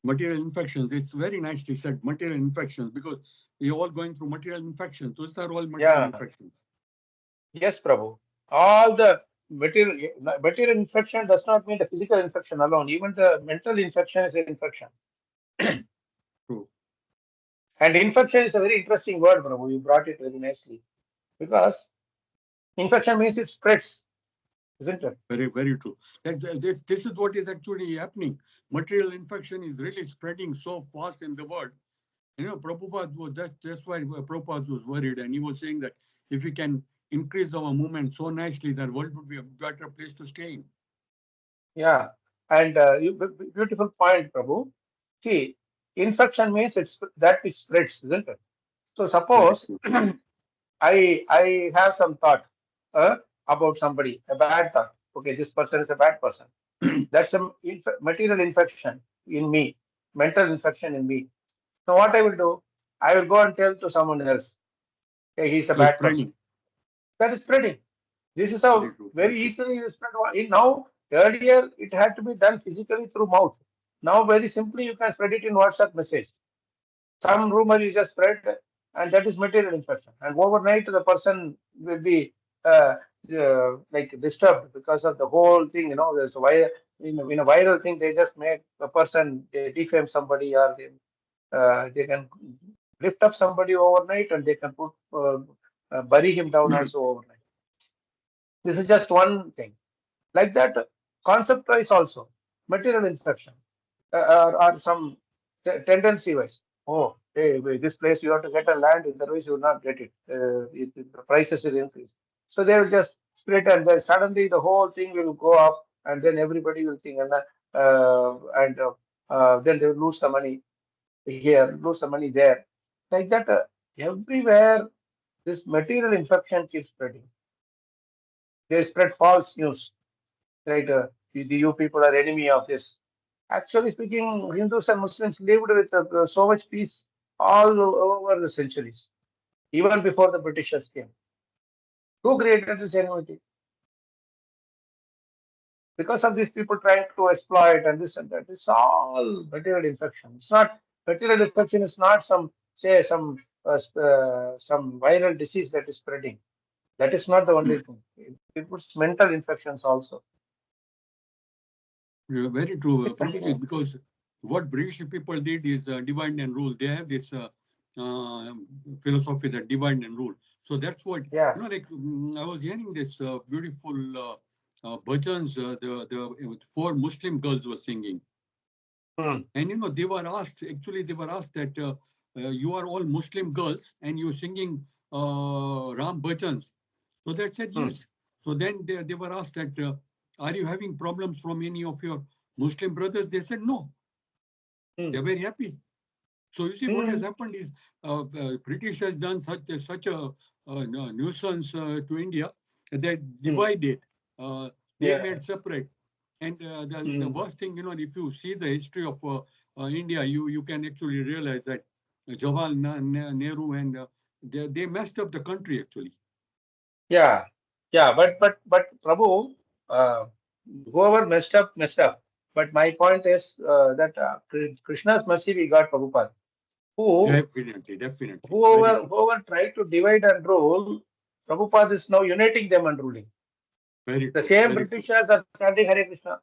Material infections. It's very nicely said, material infections, because we're all going through material infections. Those are all material infections. Yes, Prabhu. All the material infection does not mean the physical infection alone. Even the mental infection is an infection. True. And infection is a very interesting word, Prabhu. You brought it very nicely. Because infection means it spreads, isn't it? Very, very true. This is what is actually happening. Material infection is really spreading so fast in the world. You know, Prabhupada was that's why Prabhupada was worried, and he was saying that if we can increase our movement so nicely, that world would be a better place to stay in. Yeah. And beautiful point, Prabhu. See, infection means that it spreads, isn't it? So suppose I have some thought about somebody, a bad thought. Okay, this person is a bad person. That's some material infection in me, mental infection in me. So what I will do? I will go and tell to someone else, hey, he's a bad person. That is spreading. This is how very easily you spread. Now, earlier it had to be done physically through mouth. Now, very simply, you can spread it in WhatsApp message. Some rumor you just spread, and that is material infection. And overnight, the person will be like disturbed because of the whole thing. You know, there's in a viral thing, they just make a person defame somebody, or they can lift up somebody overnight, and they can put bury him down also overnight. This is just one thing. Like that, concept-wise also, material infection or some tendency wise. Oh, hey, this place you have to get a land, otherwise you will not get it. The prices will increase. So they will just split, and then suddenly the whole thing will go up, and then everybody will think, and then they will lose the money here, lose the money there. Like that, everywhere this material infection keeps spreading. They spread false news. Right? You people are enemy of this. Actually speaking, Hindus and Muslims lived with so much peace all over the centuries, even before the Britishers came. Who created this enmity? Because of these people trying to exploit and this and that. It's all material infection. It's not material infection. Is not some some viral disease that is spreading. That is not the only thing. It puts mental infections also. Yeah, very true, because what British people did is divide and rule. They have this philosophy that divide and rule. So that's what, like I was hearing this beautiful bhajans, the four Muslim girls were singing. And, they were asked that you are all Muslim girls and you're singing Ram bhajans. So they said yes. So then they were asked that, are you having problems from any of your Muslim brothers? They said no. They're very happy. So you see, what has happened is British has done such a nuisance to India. They divided. They made separate. And the worst thing, if you see the history of India, you can actually realize that Jawaharlal Nehru and they messed up the country actually. Yeah, but Prabhu, whoever messed up. But my point is that Krishna's mercy we got Prabhupada. Definitely. Whoever tried to divide and rule, Prabhupada is now uniting them and ruling. The same Britishers are chanting Hare Krishna.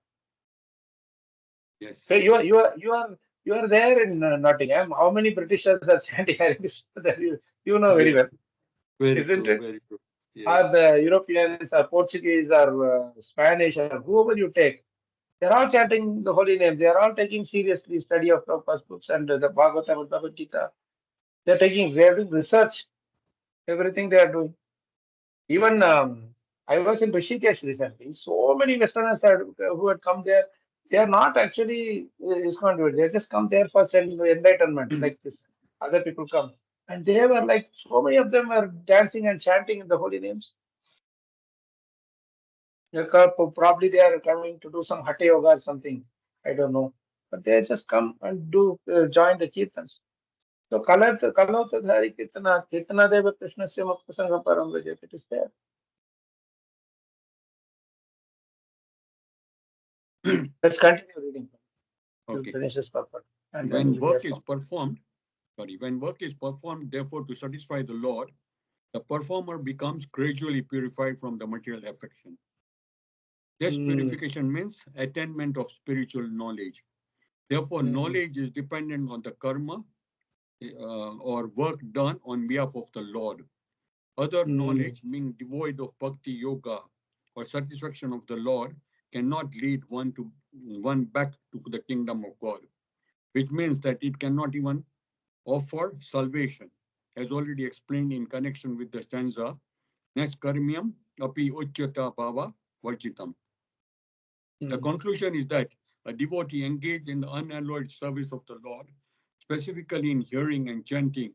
Yes. So you are there in Nottingham. How many Britishers are chanting Hare Krishna? You know very well. Isn't it? Very true. Yes. Or the Europeans, or Portuguese, or Spanish, or whoever you take, they're all chanting the holy names. They are all taking seriously study of Prabhupada's books and the Bhagavatam and Bhagavad Gita. They are doing research. Everything they are doing. Even I was in Rishikesh recently. So many Westerners who had come there. they are not actually ISKCON devotees. They just come there for enlightenment, like this. Other people come. And they were like, so many of them were dancing and chanting in the holy names. Probably they are coming to do some Hatha Yoga or something. I don't know. But they just come and do join the Kirtans. So Kalota Hari Kirtana, Kirtana Deva Krishna Mukta Sangha Param Vijay, it is there. Let's continue reading. Okay. Finish this purport. And When work is performed, therefore, to satisfy the Lord, the performer becomes gradually purified from the material affection. This purification means attainment of spiritual knowledge. Therefore, knowledge is dependent on the karma or work done on behalf of the Lord. Other knowledge, being devoid of bhakti yoga or satisfaction of the Lord, cannot lead one back to the kingdom of God, which means that it cannot even offer salvation, as already explained in connection with the stanza, Neskarmyam api uchyata bhava varjitam. The conclusion is that a devotee engaged in the unalloyed service of the Lord, specifically in hearing and chanting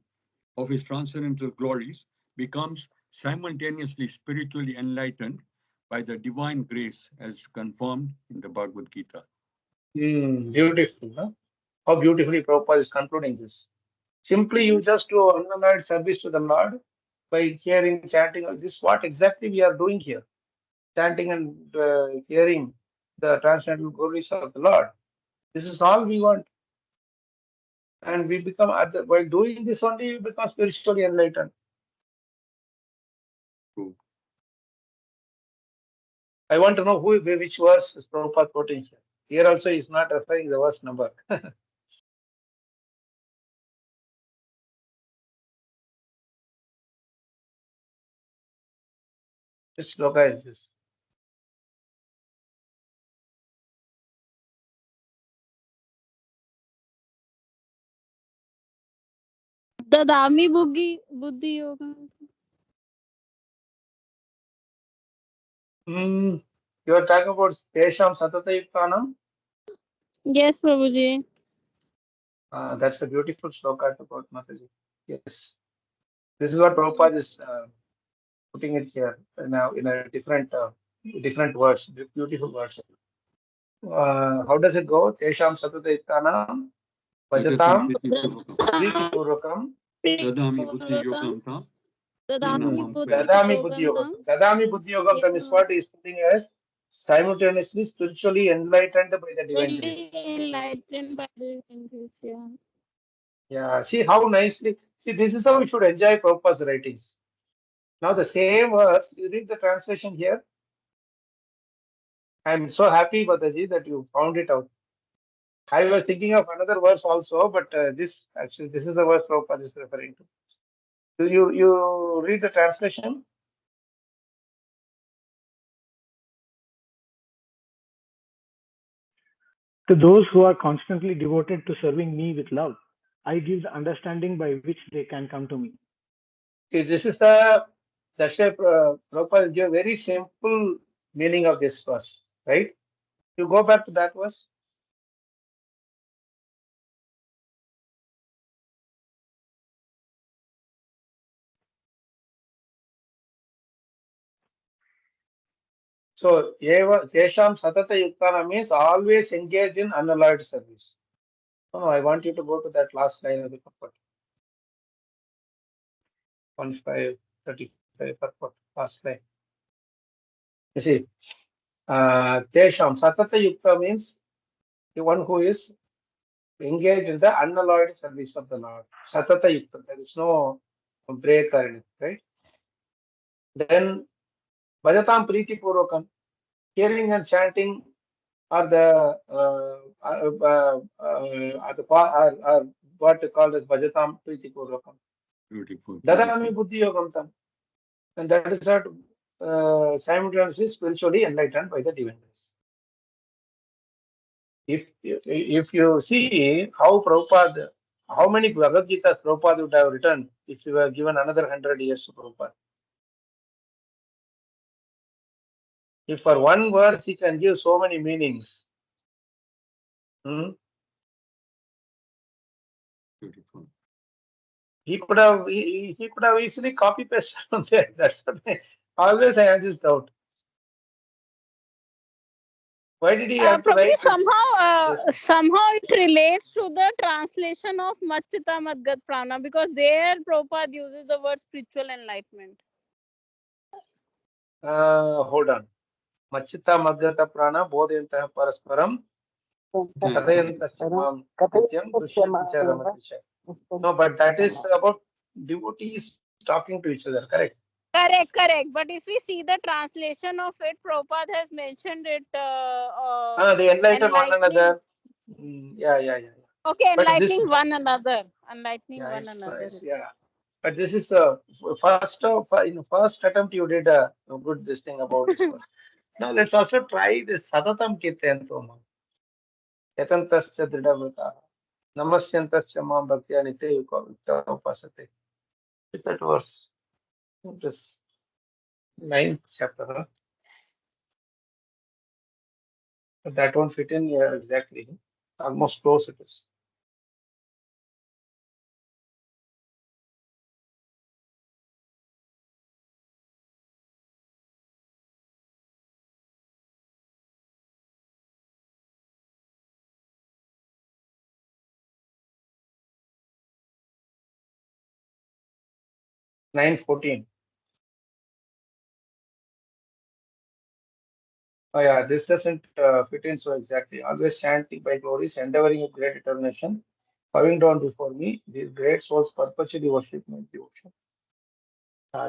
of his transcendental glories, becomes simultaneously spiritually enlightened by the divine grace as confirmed in the Bhagavad Gita. Beautiful. Huh? How beautifully Prabhupada is concluding this. Simply you just do unalloyed service to the Lord by hearing, chanting. This is what exactly we are doing here. Chanting and hearing the transcendental glories of the Lord. This is all we want. And we become, while doing this only, we become spiritually enlightened. I want to know which verse is Prabhupada quoting here. Here also is not referring the verse number. Which shloka is this? Dadami Buddhi Yoga. You are talking about Tesham Satata Yuktanam? Yes, Prabhuji. That's a beautiful shloka about Mataji. Yes. This is what Prabhupada is putting it here in a different words, beautiful words. How does it go? Tesham Satata Yuktanam Vajatam Priti Purvakam Dadami buddhi yogam tam. Dadami Buddhi Yogam. Dadami Buddhi Yogam tam is what he is putting as simultaneously spiritually enlightened by the divine grace. Enlightened by the divine grace, yeah. Yeah, see how nicely. See, this is how we should enjoy Prabhupada's writings. Now, the same verse, you read the translation here. I'm so happy, Badaji, that you found it out. I was thinking of another verse also, but this is the verse Prabhupada is referring to. Do you read the translation? To those who are constantly devoted to serving me with love, I give the understanding by which they can come to me. See, that's why Prabhupada gave a very simple meaning of this verse, right? You go back to that verse. So, Tesham Satata Yuktana means always engage in unalloyed service. No, I want you to go to that last line of the purport. 1535 purport, last line. You see, Tesham Satata Yukta means the one who is engaged in the unalloyed service of the Lord. Satata Yukta, there is no break or anything, right? Then Bhajatam Priti Purvakam, hearing and chanting are what they call as Bhajatam Priti Purvakam. Beautiful. Dadami Buddhi Yogam tam. And that is not simultaneously spiritually enlightened by the divine grace. If you see how Prabhupada, how many Bhagavad Gita Prabhupada would have written if you were given another 100 years to Prabhupada. If for one verse he can give so many meanings, Hmm? Beautiful. He could have he could have easily copy pasted from there. That's what always I have this doubt. Why did he have to Prabhuji, write this? somehow it relates to the translation of Machita Madgat Prana, because there Prabhupada uses the word spiritual enlightenment. Hold on. Machita Madgata Prana Bodhayantah Parasparam Kathayantasya Mam Nityam Drishyati Cha Ramati Cha. No, but that is about devotees talking to each other, correct? Correct. But if we see the translation of it, Prabhupada has mentioned it. They enlighten one enlightening. another. Yeah. Okay, But enlightening this, one another. Enlightening yeah, one it's another. nice. Yeah. But this is in first attempt you did a good this thing about this one. Now let's also try this Satatam Kirtantoma. Yatantasya Dridavata. Namasyantasya Mam Bhaktya Nitya Upasate. Is that verse? This 9th chapter. Huh? But that won't fit in here exactly. Almost close it is. Nine 14. Oh yeah, this doesn't fit in so exactly. Always chanting by glories, endeavoring with great determination, bowing down before me. These great souls perpetually worship my devotion.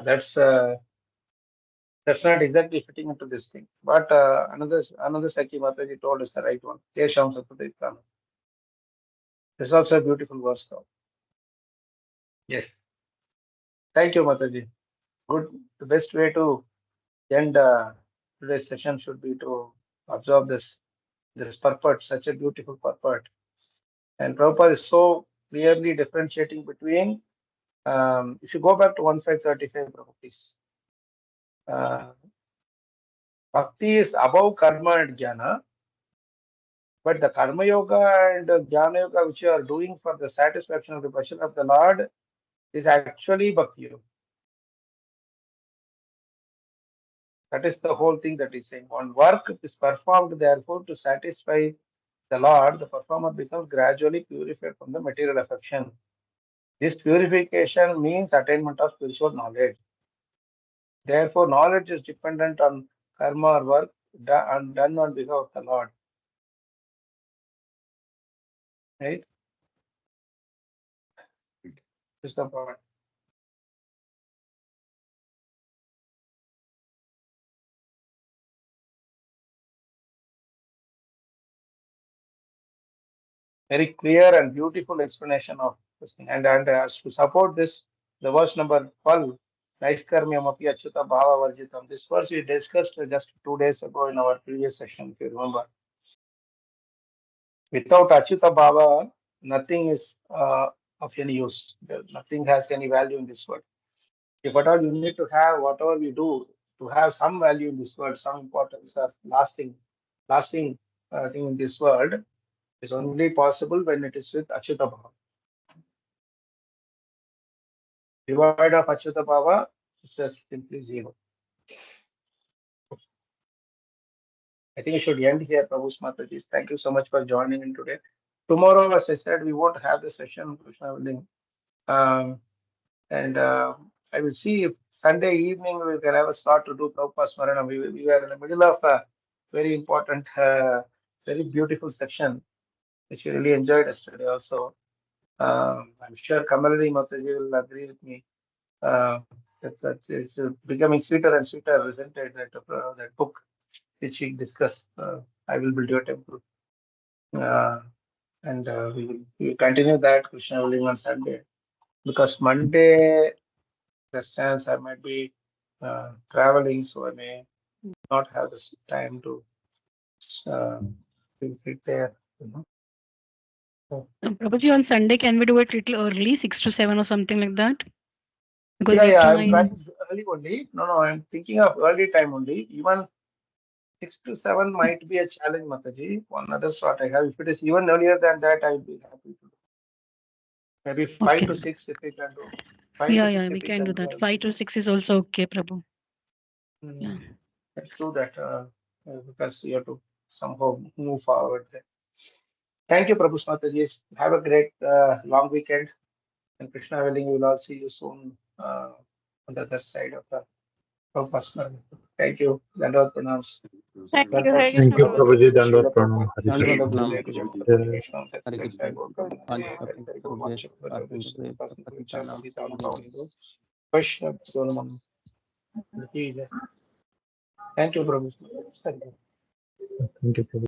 That's not exactly fitting into this thing. But another Saki Mataji told us the right one. Tesham Satadai Prana. This is also a beautiful verse though. Yes. Thank you, Mataji. Good. The best way to end today's session should be to observe this purport, such a beautiful purport. And Prabhupada is so clearly differentiating between, if you go back to 1535, Prabhupada, please. Bhakti is above karma and jnana, but the karma yoga and jnana yoga which you are doing for the satisfaction of the passion of the Lord is actually bhakti yoga. That is the whole thing that is saying. One work is performed, therefore, to satisfy the Lord, the performer becomes gradually purified from the material affection. This purification means attainment of spiritual knowledge. Therefore, knowledge is dependent on karma or work done on behalf of the Lord. Right? This is the point. Very clear and beautiful explanation of this thing. And as to support this, the verse number 12, Naishkarmyam api achyuta bhava varjitam. This verse we discussed just 2 days ago in our previous session, if you remember. Without achyuta bhava, nothing is of any use. Nothing has any value in this world. If at all you need to have whatever we do to have some value in this world, some importance or lasting thing in this world, is only possible when it is with Achyuta Bhava. Devoid of Achyuta Bhava, it's just simply zero. I think you should end here, Prabhu Mataji. Thank you so much for joining in today. Tomorrow, as I said, we won't have the session, Krishna willing. And I will see if Sunday evening we can have a slot to do Prabhupada Smarana. We were in the middle of a very important, very beautiful session, which we really enjoyed yesterday also. I'm sure Kamalini Mataji will agree with me that is becoming sweeter and sweeter, isn't it? That book which we discussed, I Will Build Your Temple. And we will continue that Krishna willing on Sunday. Because Monday, there's chance I might be traveling, so I may not have this time to be there. Prabhuji, on Sunday, can we do it little early, 6 to 7 or something like that? Because Yeah, 8 to I'm 9. early only. No, I'm thinking of early time only. Even 6 to 7 might be a challenge, Mataji. One other slot I have. If it is even earlier than that, I will be happy to do. Maybe 5 Okay. to 6 if we can do. 5 to Yeah, 6 yeah, if we we can do can that. do. 5 to 6 is also okay, Prabhu. Yeah. Let's do that because you have to somehow move forward there. Thank you, Prabhu Mataji. Have a great long weekend. And Krishna willing, we will all see you soon on the other side of the Prabhupada. Thank you. Dandavad Pranams. Thank you. Welcome, Hare Thank Krishna you, Srila Prabhu. Prabhuji. Prabhupada, Dandavad Srila Pranam. Prabhupada, Hari Srila Krishna. Prabhupada, Nam Jai Jai Prabhuji, Prabhupada, Jai Krishna, Hare Jai Jai Krishna, Gautama, Jai Pancha Jai Jai Guru Prabhuji, Vancha, Jai Prabhuji, Vishnu, Vasant Vichar, Nam Samhita, Prabhuji. Anubhav, Vaishnav, Solomon. Thank you, Prabhu. Thank you, Prabhuji.